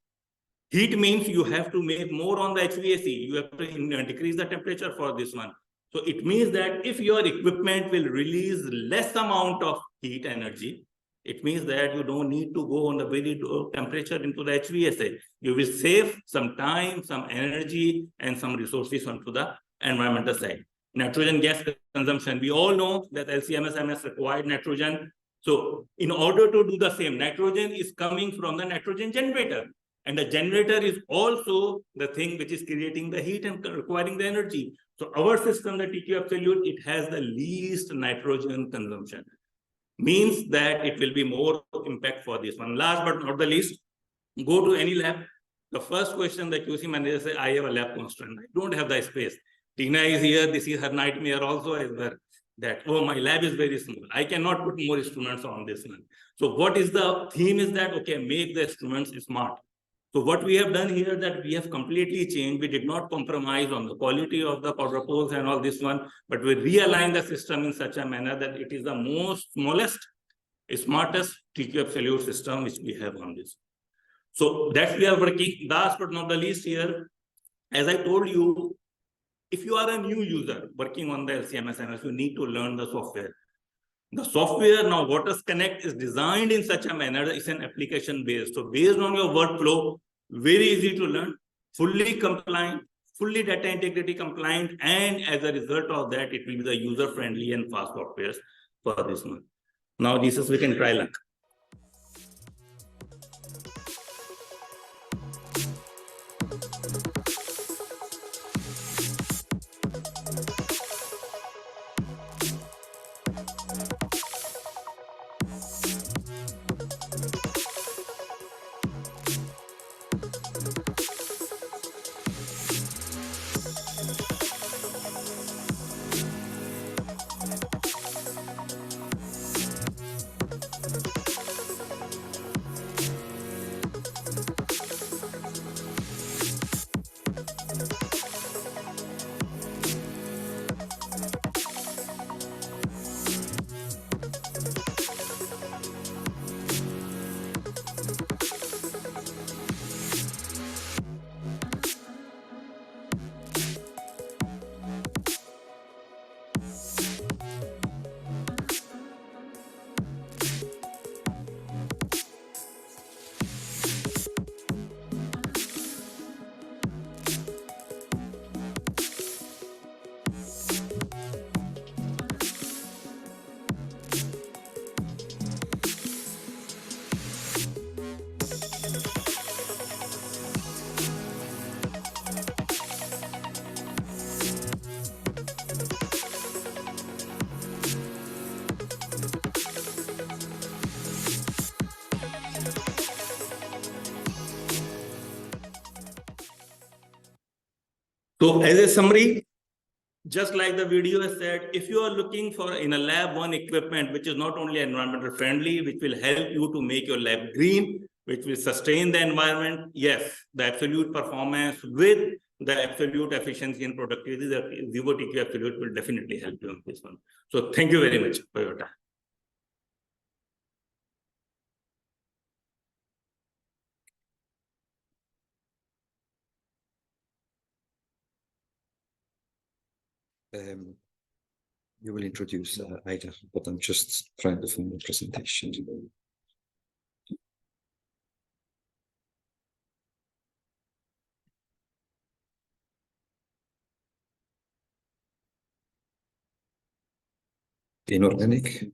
Heat means you have to make more on the HVAC, you have to decrease the temperature for this one. So it means that if your equipment will release less amount of heat energy, it means that you don't need to go on the very low temperature into the HVAC. You will save some time, some energy, and some resources onto the environmental side. Nitrogen gas consumption. We all know that LC-MS required nitrogen. So in order to do the same, nitrogen is coming from the nitrogen generator. And the generator is also the thing which is creating the heat and requiring the energy. So our system, the TQ Absolute, it has the least nitrogen consumption. Means that it will be more impact for this one. Last but not the least, go to any lab. The first question the QC manager says, I have a lab constraint. I don't have the space. Tina is here. This is her nightmare also as well. That, oh, my lab is very small. I cannot put more instruments on this one. So what is the theme is that, okay, make the instruments smart. So what we have done here that we have completely changed. We did not compromise on the quality of the powder poles and all this one, but we realigned the system in such a manner that it is the most smallest, smartest TQ Absolute system which we have on this. So that we are working. Last but not the least here, as I told you, if you are a new user working on the LC-MS, you need to learn the software. The software now, Waters Connect is designed in such a manner that it's an application based. So based on your workflow, very easy to learn, fully compliant, fully data integrity compliant, and as a result of that, it will be the user friendly and fast software for this one. Now, Jesus, we can try luck. So as a summary, just like the video has said, if you are looking for in a lab one equipment which is not only environmental friendly, which will help you to make your lab green, which will sustain the environment, yes, the absolute performance with the absolute efficiency and productivity, the ZevoTQ Absolute will definitely help you on this one. So thank you very much for your time. You will introduce Aida, but I'm just trying to film the presentation. Inorganic.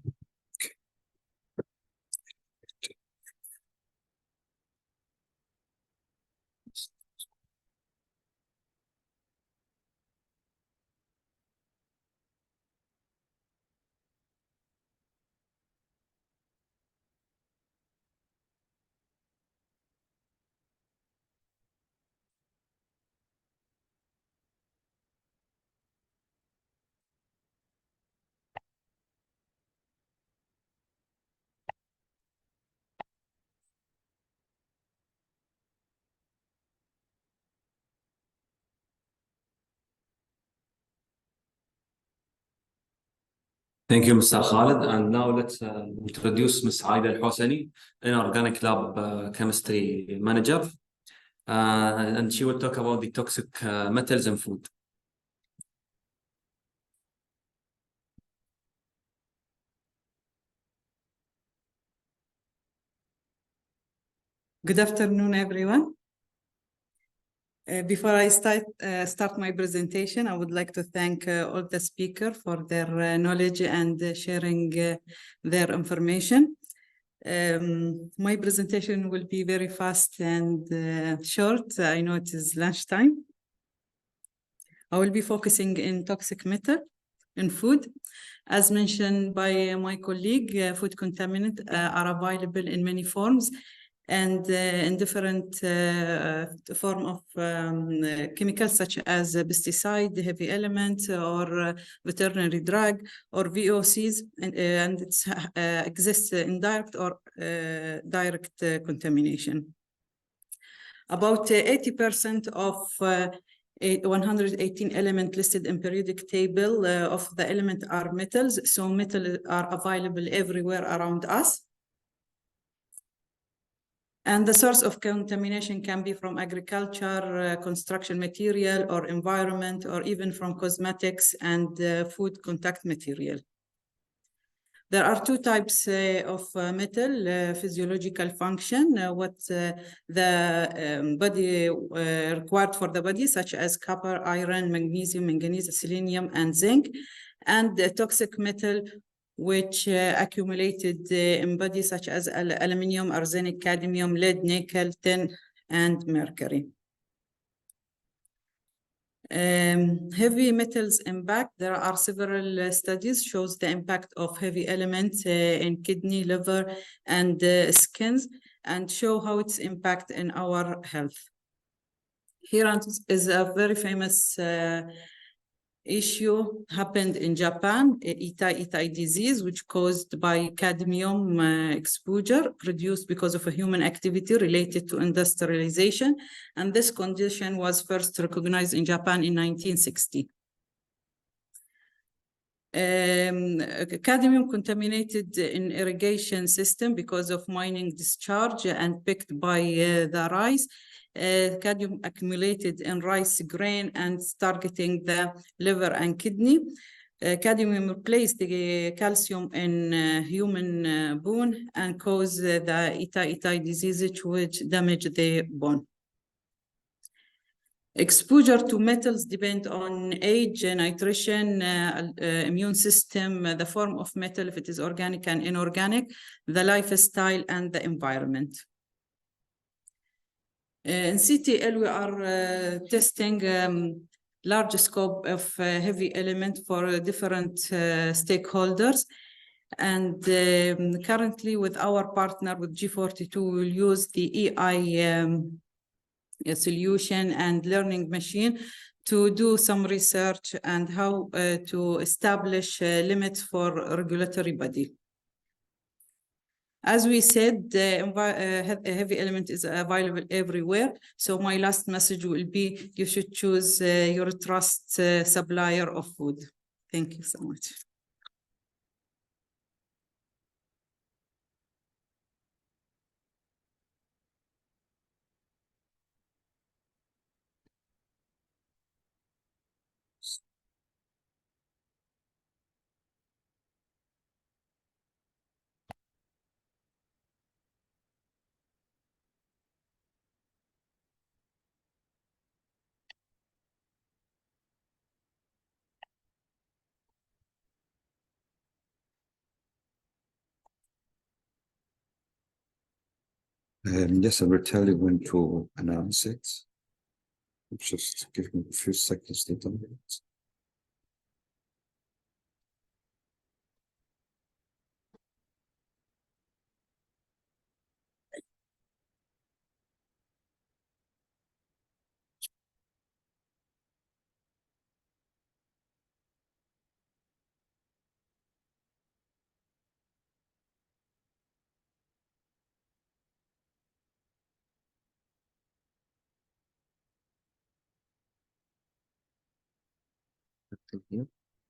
Thank you, Mr. Khalid. And now let's introduce Ms. Aida Al-Hosani, an organic lab chemistry manager. And she will talk about the toxic metals in food. Good afternoon, everyone. Before I start my presentation, I would like to thank all the speakers for their knowledge and sharing their information. My presentation will be very fast and short. I know it is lunchtime. I will be focusing in toxic metal in food. As mentioned by my colleague, food contaminants are available in many forms and in different form of chemicals such as pesticide, heavy element, or veterinary drug, or VOCs, and it exists in direct or direct contamination. About 80% of 118 elements listed in periodic table of the element are metals, so metals are available everywhere around us. And the source of contamination can be from agriculture, construction material, or environment, or even from cosmetics and food contact material. There are two types of metal, physiological function, what the body required for the body, such as copper, iron, magnesium, manganese, selenium, and zinc, and the toxic metal, which accumulated in bodies such as aluminum, arsenic, cadmium, lead, nickel, tin, and mercury. Heavy metals impact. There are several studies shows the impact of heavy elements in kidney, liver, and skins, and show how its impact in our health. Here is a very famous issue happened in Japan, Itai disease, which caused by cadmium exposure produced because of a human activity related to industrialization. And this condition was first recognized in Japan in 1960. Cadmium contaminated in irrigation system because of mining discharge and picked by the rice. Cadmium accumulated in rice grain and targeting the liver and kidney. Cadmium replaced the calcium in human bone and caused the Itai disease, which damaged the bone. Exposure to metals depend on age, nutrition, immune system, the form of metal, if it is organic and inorganic, the lifestyle, and the environment. In CTL, we are testing large scope of heavy element for different stakeholders. And currently with our partner with G42, we will use the EI solution and learning machine to do some research and how to establish limits for regulatory body. As we said, the heavy element is available everywhere. So my last message will be, you should choose your trust supplier of food. Thank you so much. Yes, I will tell you when to announce it. Just give me a few seconds to do it.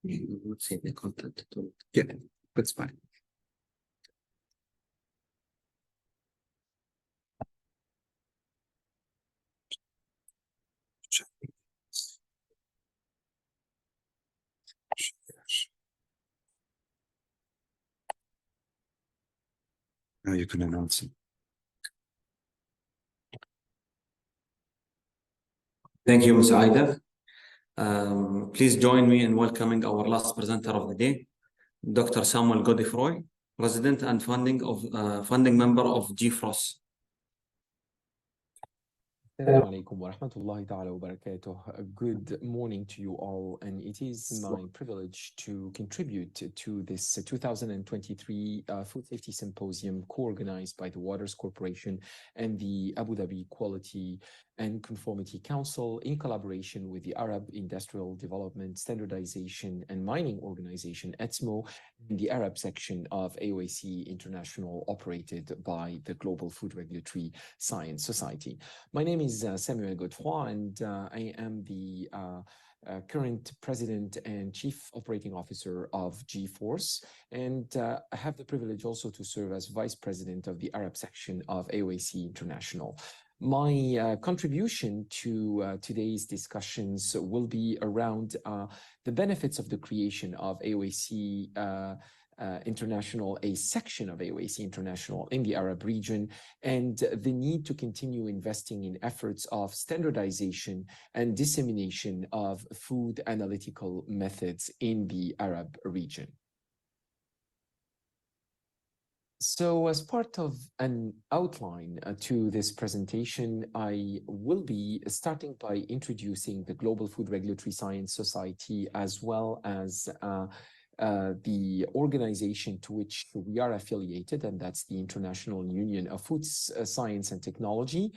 You would say the content. Yeah, that's fine. Now you can announce it. Thank you, Ms. Aida. Please join me in welcoming our last presenter of the day, Dr. Samuel Godefroy, President and founding member of GFROS. Assalamu alaikum wa rahmatullahi ta'ala wa barakatuh. Good morning to you all, and it is my privilege to contribute to this 2023 Food Safety Symposium co-organized by the Waters Corporation and the Abu Dhabi Quality and Conformity Council in collaboration with the Arab Industrial Development, Standardization and Mining Organization, ETSMO, and the Arab section of AOAC International, operated by the Global Food Regulatory Science Society. My name is Samuel Godefroy, and I am the current President and Chief Operating Officer of GForce, and I have the privilege also to serve as Vice President of the Arab section of AOAC International. My contribution to today's discussions will be around the benefits of the creation of AOAC International, a section of AOAC International in the Arab region, and the need to continue investing in efforts of standardization and dissemination of food analytical methods in the Arab region. So as part of an outline to this presentation, I will be starting by introducing the Global Food Regulatory Science Society, as well as the organization to which we are affiliated, and that's the International Union of Food Science and Technology.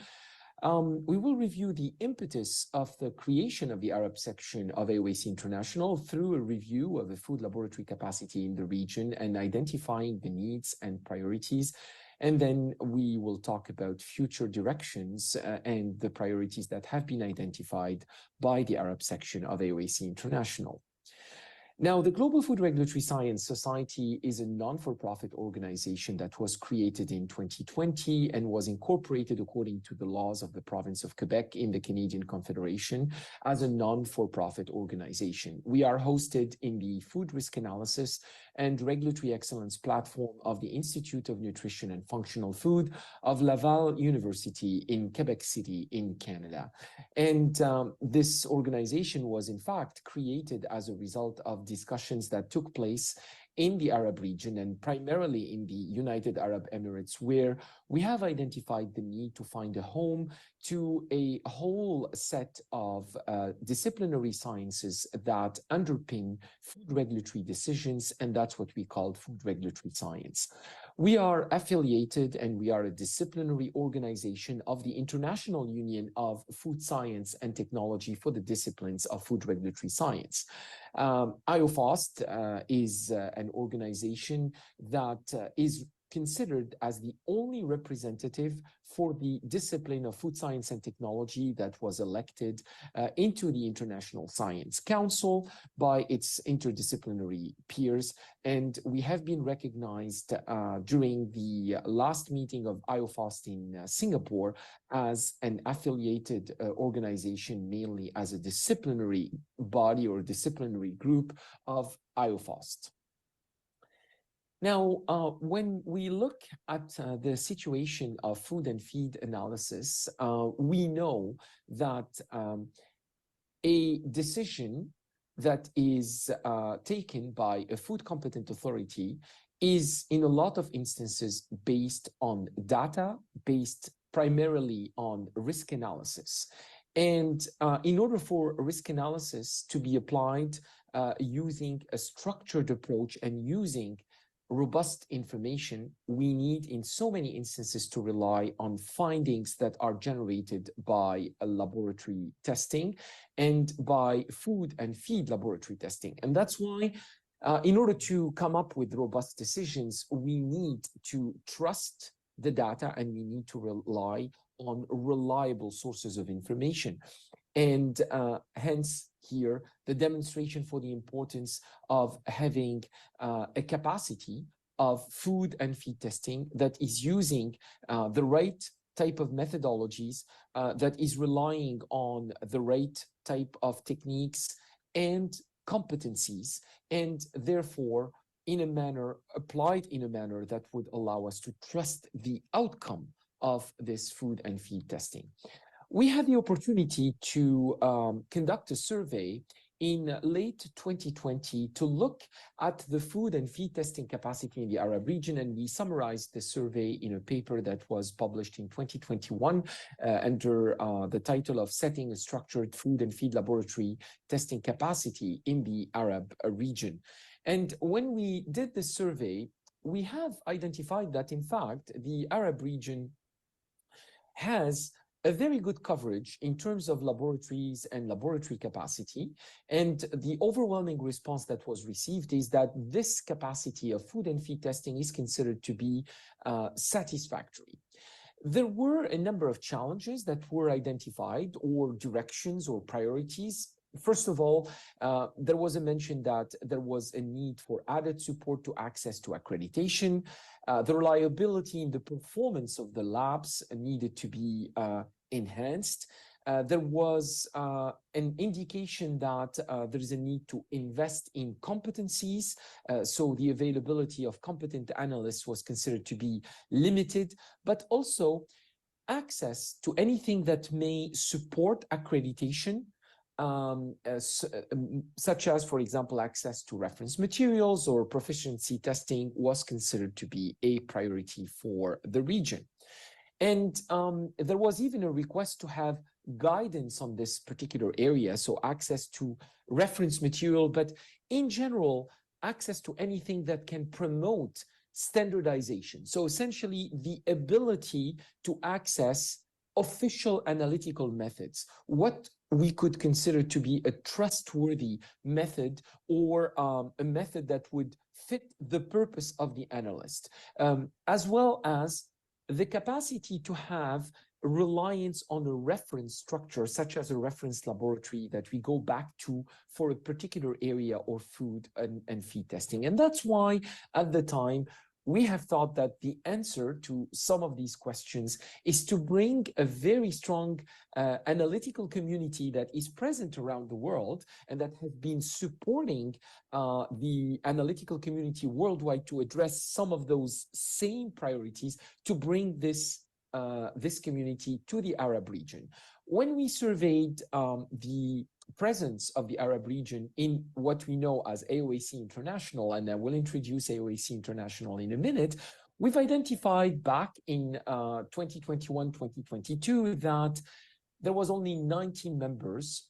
We will review the impetus of the creation of the Arab section of AOAC International through a review of the food laboratory capacity in the region and identifying the needs and priorities. And then we will talk about future directions and the priorities that have been identified by the Arab section of AOAC International. Now, the Global Food Regulatory Science Society is a non-for-profit organization that was created in 2020 and was incorporated according to the laws of the province of Quebec in the Canadian Confederation as a non-for-profit organization. We are hosted in the Food Risk Analysis and Regulatory Excellence platform of the Institute of Nutrition and Functional Food of Laval University in Quebec City in Canada. And this organization was in fact created as a result of discussions that took place in the Arab region and primarily in the United Arab Emirates, where we have identified the need to find a home to a whole set of disciplinary sciences that underpin food regulatory decisions, and that's what we call food regulatory science. We are affiliated and we are a disciplinary organization of the International Union of Food Science and Technology for the disciplines of food regulatory science. IOFOST is an organization that is considered as the only representative for the discipline of food science and technology that was elected into the International Science Council by its interdisciplinary peers. And we have been recognized during the last meeting of IOFOST in Singapore as an affiliated organization, mainly as a disciplinary body or disciplinary group of IOFOST. Now, when we look at the situation of food and feed analysis, we know that a decision that is taken by a food competent authority is in a lot of instances based on data, based primarily on risk analysis. And in order for risk analysis to be applied using a structured approach and using robust information, we need in so many instances to rely on findings that are generated by a laboratory testing and by food and feed laboratory testing. And that's why in order to come up with robust decisions, we need to trust the data and we need to rely on reliable sources of information. And hence here, the demonstration for the importance of having a capacity of food and feed testing that is using the right type of methodologies, that is relying on the right type of techniques and competencies, and therefore in a manner, applied in a manner that would allow us to trust the outcome of this food and feed testing. We had the opportunity to conduct a survey in late 2020 to look at the food and feed testing capacity in the Arab region, and we summarized the survey in a paper that was published in 2021 under the title of Setting a Structured Food and Feed Laboratory Testing Capacity in the Arab region. And when we did the survey, we have identified that, in fact, the Arab region has a very good coverage in terms of laboratories and laboratory capacity. And the overwhelming response that was received is that this capacity of food and feed testing is considered to be satisfactory. There were a number of challenges that were identified, or directions or priorities. First of all, there was a mention that there was a need for added support to access to accreditation. The reliability in the performance of the labs needed to be enhanced. There was an indication that there is a need to invest in competencies. So the availability of competent analysts was considered to be limited, but also access to anything that may support accreditation, such as, for example, access to reference materials or proficiency testing, was considered to be a priority for the region. And there was even a request to have guidance on this particular area, so access to reference material, but in general, access to anything that can promote standardization. So essentially, the ability to access official analytical methods, what we could consider to be a trustworthy method, or a method that would fit the purpose of the analyst, as well as the capacity to have reliance on a reference structure, such as a reference laboratory that we go back to for a particular area or food and feed testing. And that's why at the time, we have thought that the answer to some of these questions is to bring a very strong analytical community that is present around the world and that has been supporting the analytical community worldwide to address some of those same priorities, to bring this community to the Arab region. When we surveyed the presence of the Arab region in what we know as AOAC International, and I will introduce AOAC International in a minute, We've identified back in 2021-2022 that there was only 19 members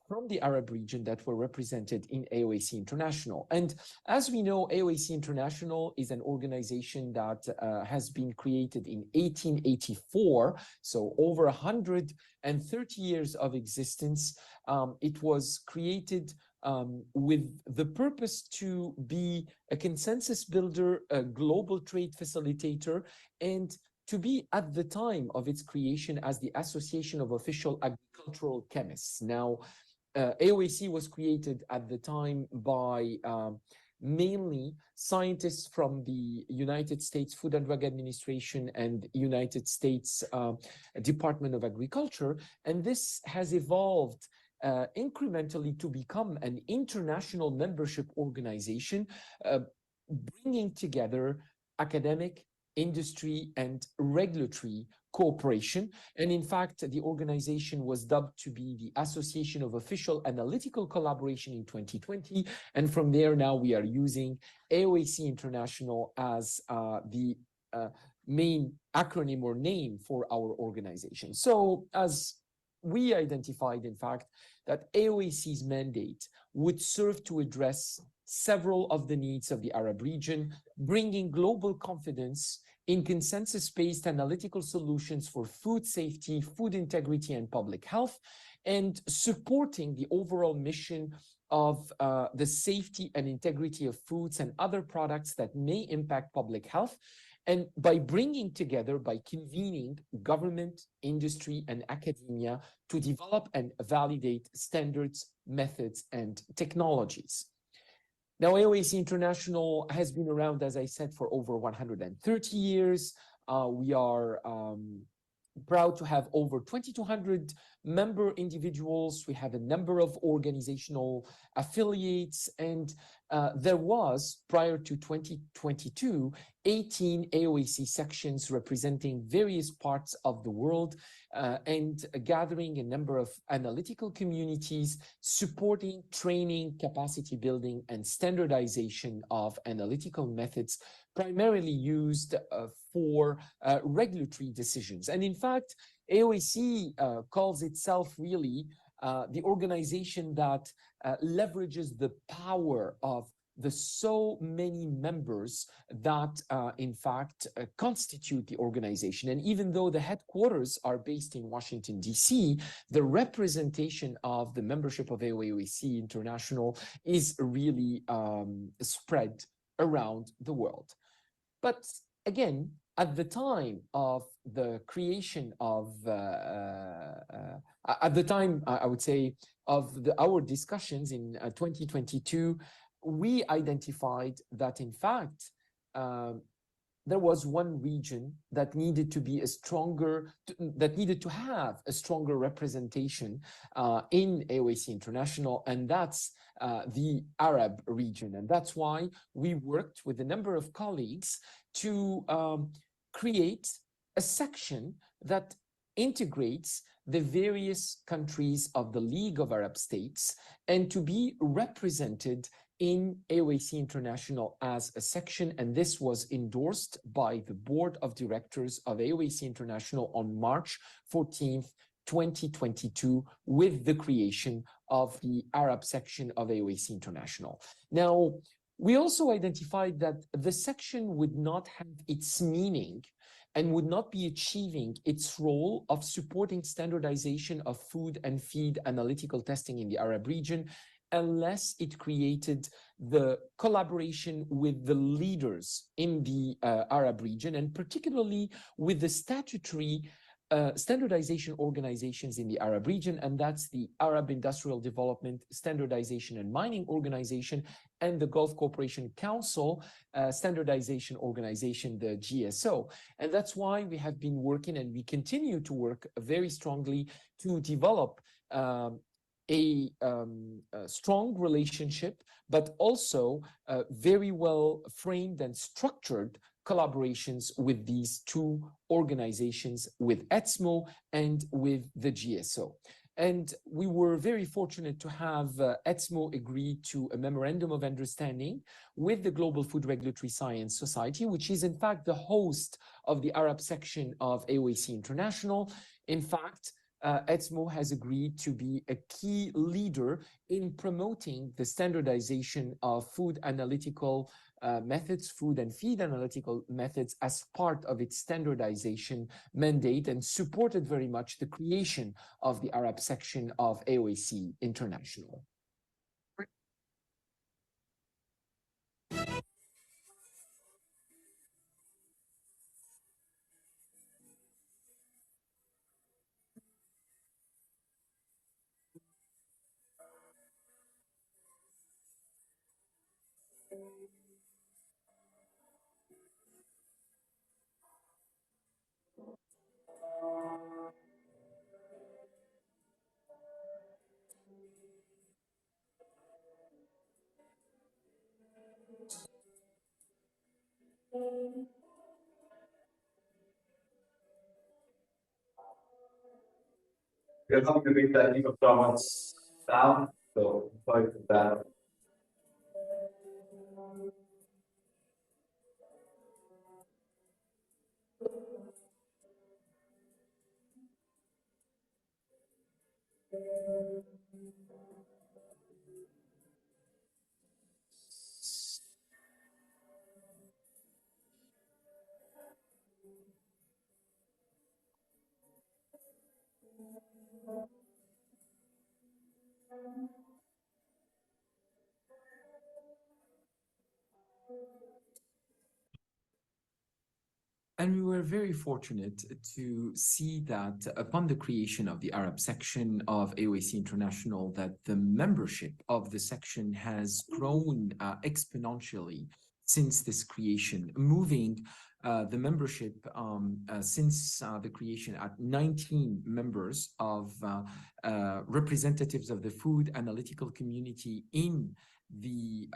from the Arab region that were represented in AOAC International. And as we know, AOAC International is an organization that has been created in 1884, so over 130 years of existence. It was created with the purpose to be a consensus builder, a global trade facilitator, and to be at the time of its creation as the Association of Official Agricultural Chemists. Now, AOAC was created at the time by mainly scientists from the United States Food and Drug Administration and United States Department of Agriculture, and this has evolved incrementally to become an international membership organization, bringing together academic, industry, and regulatory cooperation. And in fact, the organization was dubbed to be the Association of Official Analytical Collaboration in 2020. And from there, now we are using AOAC International as the main acronym or name for our organization. So as we identified, in fact, that AOAC's mandate would serve to address several of the needs of the Arab region, bringing global confidence in consensus-based analytical solutions for food safety, food integrity, and public health, and supporting the overall mission of the safety and integrity of foods and other products that may impact public health. And by bringing together, by convening government, industry, and academia to develop and validate standards, methods, and technologies. Now, AOAC International has been around, as I said, for over 130 years. We are proud to have over 2,200 member individuals. We have a number of organizational affiliates, and there was, prior to 2022, 18 AOAC sections representing various parts of the world and gathering a number of analytical communities, supporting training, capacity building, and standardization of analytical methods primarily used for regulatory decisions. And in fact, AOAC calls itself really the organization that leverages the power of the so many members that in fact constitute the organization. And even though the headquarters are based in Washington, D.C., the representation of the membership of AOAC International is really spread around the world. But again, at the time of the creation of, at the time, I would say, of our discussions in 2022, we identified that, in fact, there was one region that needed to be a stronger, that needed to have a stronger representation in AOAC International, and that's the Arab region. And that's why we worked with a number of colleagues to create a section that integrates the various countries of the League of Arab States and to be represented in AOAC International as a section. And this was endorsed by the Board of Directors of AOAC International on March 14th, 2022, with the creation of the Arab section of AOAC International. Now, we also identified that the section would not have its meaning and would not be achieving its role of supporting standardization of food and feed analytical testing in the Arab region unless it created the collaboration with the leaders in the Arab region, and particularly with the statutory standardization organizations in the Arab region, and that's the Arab Industrial Development Standardization and Mining Organization and the Gulf Cooperation Council Standardization Organization, the GSO. And that's why we have been working, and we continue to work very strongly to develop a strong relationship, but also very well framed and structured collaborations with these two organizations, with ETSMO and with the GSO. And we were very fortunate to have ETSMO agree to a memorandum of understanding with the Global Food Regulatory Science Society, which is in fact the host of the Arab section of AOAC International. In fact, ETSMO has agreed to be a key leader in promoting the standardization of food analytical methods, food and feed analytical methods as part of its standardization mandate, and supported very much the creation of the Arab section of AOAC International. We're going to read the email comments down, so sorry for that. And we were very fortunate to see that upon the creation of the Arab section of AOAC International, that the membership of the section has grown exponentially since this creation, moving the membership since the creation at 19 members of representatives of the food analytical community in the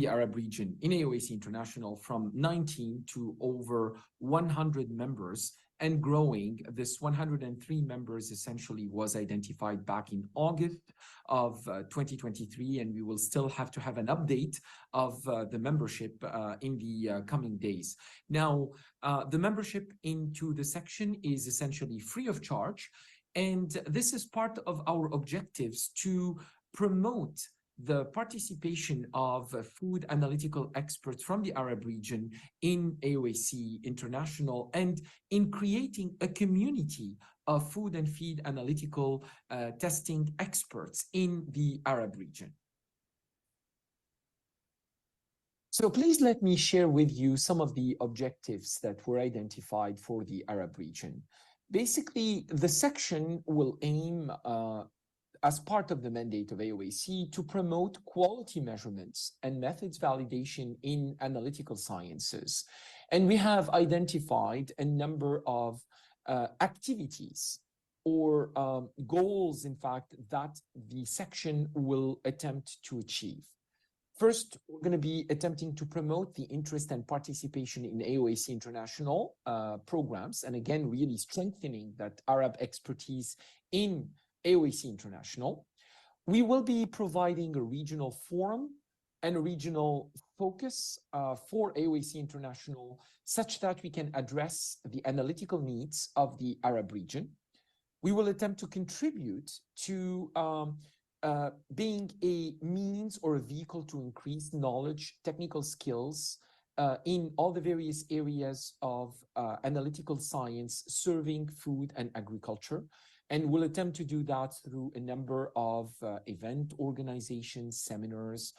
Arab region in AOAC International, from 19 to over 100 members and growing. This 103 members essentially was identified back in August of 2023, and we will still have to have an update of the membership in the coming days. Now, the membership into the section is essentially free of charge, and this is part of our objectives to promote the participation of food analytical experts from the Arab region in AOAC International, and in creating a community of food and feed analytical testing experts in the Arab region. So please let me share with you some of the objectives that were identified for the Arab region. Basically, the section will aim as part of the mandate of AOAC to promote quality measurements and methods validation in analytical sciences. And we have identified a number of activities or goals, in fact, that the section will attempt to achieve. First, we're going to be attempting to promote the interest and participation in AOAC International programs, and again, really strengthening that Arab expertise in AOAC International. We will be providing a regional forum and a regional focus for AOAC International, such that we can address the analytical needs of the Arab region. We will attempt to contribute to being a means or a vehicle to increase knowledge, technical skills in all the various areas of analytical science serving food and agriculture. And we'll attempt to do that through a number of event organizations, seminars,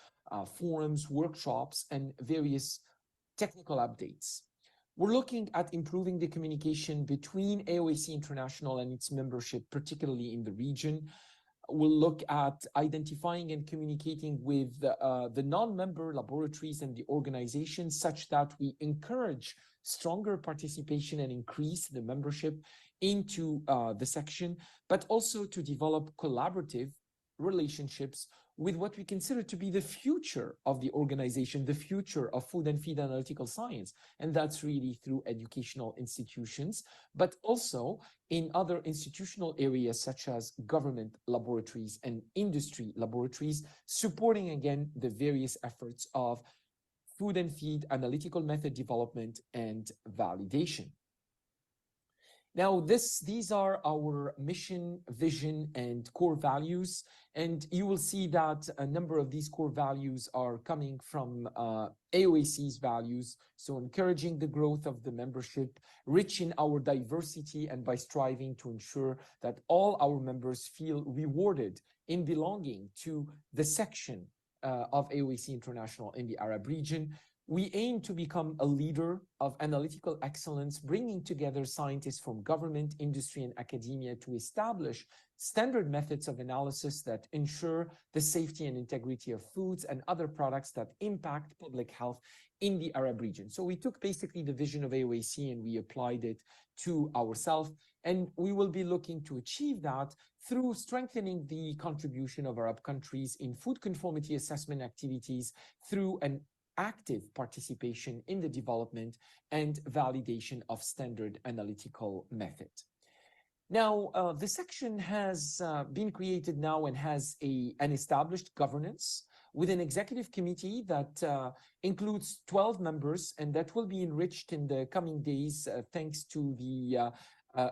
forums, workshops, and various technical updates. We're looking at improving the communication between AOAC International and its membership, particularly in the region. We'll look at identifying and communicating with the non-member laboratories and the organizations, such that we encourage stronger participation and increase the membership into the section, but also to develop collaborative relationships with what we consider to be the future of the organization, the future of food and feed analytical science. And that's really through educational institutions, but also in other institutional areas such as government laboratories and industry laboratories, supporting again the various efforts of food and feed analytical method development and validation. Now, these are our mission, vision, and core values. And you will see that a number of these core values are coming from AOAC's values. So encouraging the growth of the membership, rich in our diversity, and by striving to ensure that all our members feel rewarded in belonging to the section of AOAC International in the Arab region. We aim to become a leader of analytical excellence, bringing together scientists from government, industry, and academia to establish standard methods of analysis that ensure the safety and integrity of foods and other products that impact public health in the Arab region. So we took basically the vision of AOAC and we applied it to ourselves. And we will be looking to achieve that through strengthening the contribution of Arab countries in food conformity assessment activities through an active participation in the development and validation of standard analytical method. Now, the section has been created now and has an established governance with an executive committee that includes 12 members, and that will be enriched in the coming days thanks to the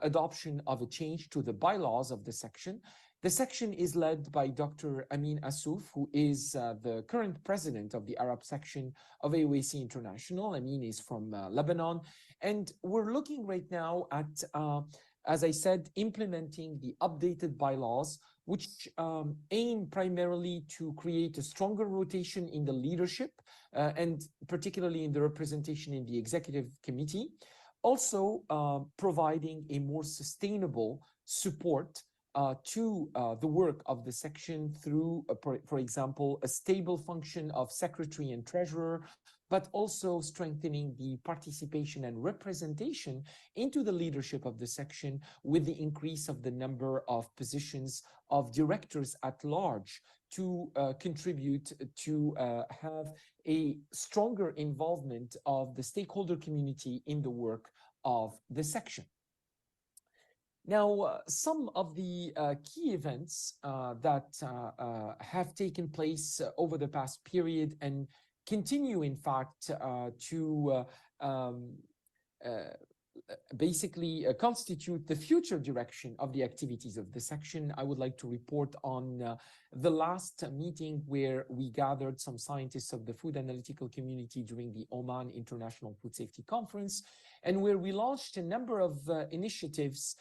adoption of a change to the bylaws of the section. The section is led by Dr. Amin Assouf, who is the current president of the Arab section of AOAC International. Amin is from Lebanon. And we're looking right now at, as I said, implementing the updated bylaws, which aim primarily to create a stronger rotation in the leadership and particularly in the representation in the executive committee. Also providing a more sustainable support to the work of the section through, for example, a stable function of secretary and treasurer, but also strengthening the participation and representation into the leadership of the section with the increase of the number of positions of directors at large to contribute to have a stronger involvement of the stakeholder community in the work of the section. Now, some of the key events that have taken place over the past period and continue, in fact, to basically constitute the future direction of the activities of the section. I would like to report on the last meeting where we gathered some scientists of the food analytical community during the Oman International Food Safety Conference, and where we launched a number of initiatives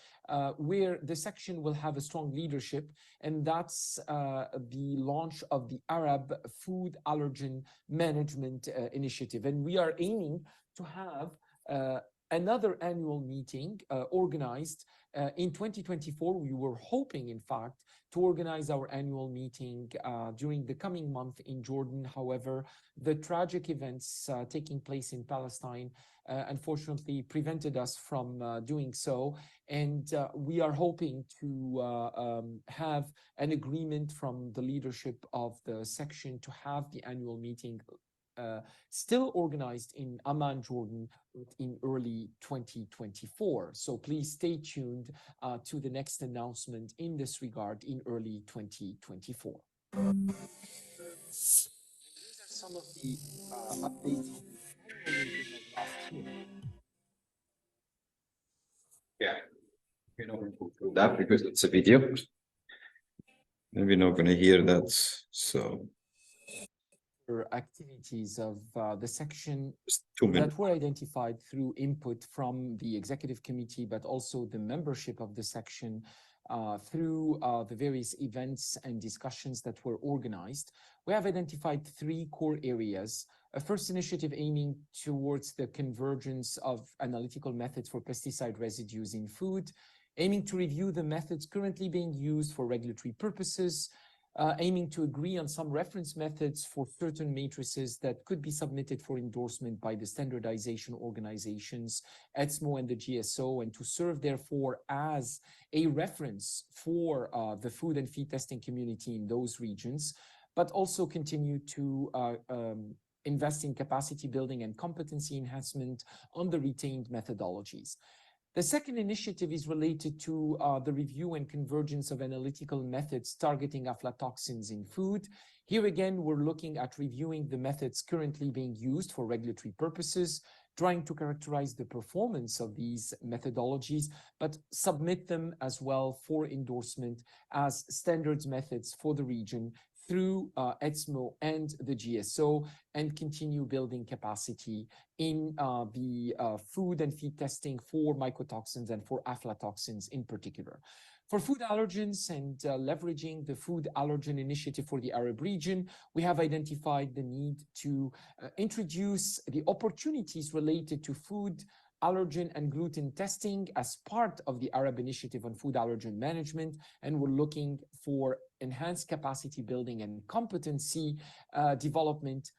where the section will have a strong leadership, and that's the launch of the Arab Food Allergen Management Initiative. And we are aiming to have another annual meeting organized in 2024. We were hoping, in fact, to organize our annual meeting during the coming month in Jordan. However, the tragic events taking place in Palestine unfortunately prevented us from doing so. And we are hoping to have an agreement from the leadership of the section to have the annual meeting still organized in Amman, Jordan, in early 2024. So please stay tuned to the next announcement in this regard in early 2024. These are some of the updates on the annual meeting of last year. Yeah, we're not going to go through that because it's a video. And we're not going to hear that. So activities of the section that were identified through input from the executive committee, but also the membership of the section through the various events and discussions that were organized. We have identified 3 core areas. A first initiative aiming towards the convergence of analytical methods for pesticide residues in food, aiming to review the methods currently being used for regulatory purposes, aiming to agree on some reference methods for certain matrices that could be submitted for endorsement by the standardization organizations, ETSMO and the GSO, and to serve therefore as a reference for the food and feed testing community in those regions. but also continue to invest in capacity building and competency enhancement on the retained methodologies. The second initiative is related to the review and convergence of analytical methods targeting aflatoxins in food. Here again, we're looking at reviewing the methods currently being used for regulatory purposes, trying to characterize the performance of these methodologies, but submit them as well for endorsement as standards methods for the region through ETSMO and the GSO, and continue building capacity in the food and feed testing for mycotoxins and for aflatoxins in particular. For food allergens and leveraging the food allergen initiative for the Arab region, we have identified the need to introduce the opportunities related to food allergen and gluten testing as part of the Arab Initiative on Food Allergen Management, and we're looking for enhanced capacity building and competency development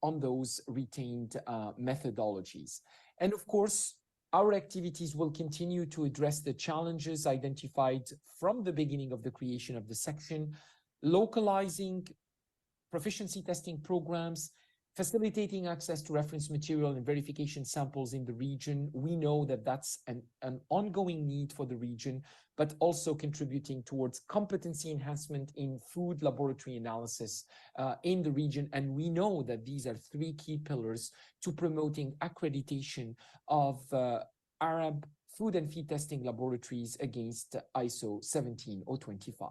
on those retained methodologies. And of course, our activities will continue to address the challenges identified from the beginning of the creation of the section, localizing proficiency testing programs, facilitating access to reference material and verification samples in the region. We know that that's an ongoing need for the region, but also contributing towards competency enhancement in food laboratory analysis in the region. And we know that these are three key pillars to promoting accreditation of Arab food and feed testing laboratories against ISO 17025.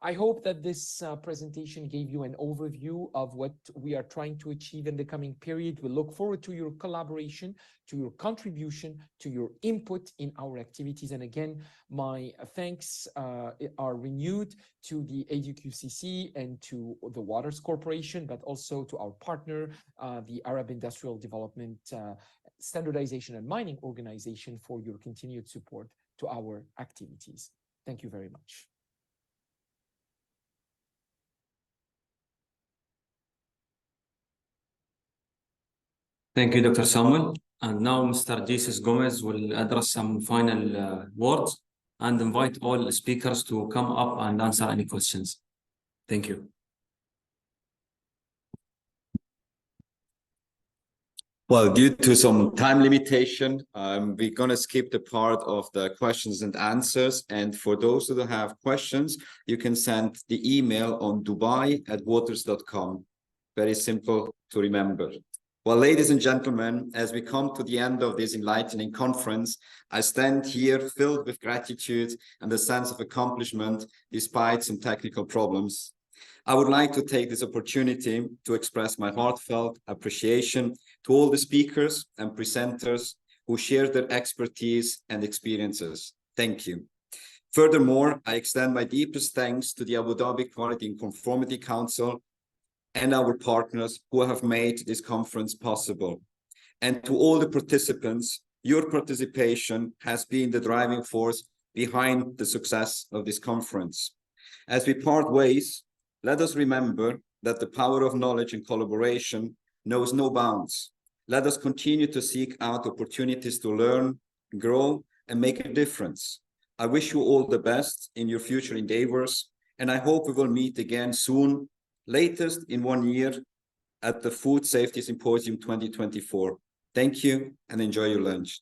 I hope that this presentation gave you an overview of what we are trying to achieve in the coming period. We look forward to your collaboration, to your contribution, to your input in our activities. And again, my thanks are renewed to the ADU-QCC and to the Waters Corporation, but also to our partner, the Arab Industrial Development Standardization and Mining Organization, for your continued support to our activities. Thank you very much. Thank you, Dr. Samuel. And now Mr. Jesus Gomez will address some final words and invite all speakers to come up and answer any questions. Thank you. Well, due to some time limitation, we're going to skip the part of the questions and answers. And for those who have questions, you can send the email on dubai@waters.com. Very simple to remember. Well, ladies and gentlemen, as we come to the end of this enlightening conference, I stand here filled with gratitude and a sense of accomplishment despite some technical problems. I would like to take this opportunity to express my heartfelt appreciation to all the speakers and presenters who shared their expertise and experiences. Thank you. Furthermore, I extend my deepest thanks to the Abu Dhabi Quality and Conformity Council and our partners who have made this conference possible. And to all the participants, your participation has been the driving force behind the success of this conference. As we part ways, let us remember that the power of knowledge and collaboration knows no bounds. Let us continue to seek out opportunities to learn, grow, and make a difference. I wish you all the best in your future endeavors, and I hope we will meet again soon, latest in 1 year, at the Food Safety Symposium 2024. Thank you and enjoy your lunch.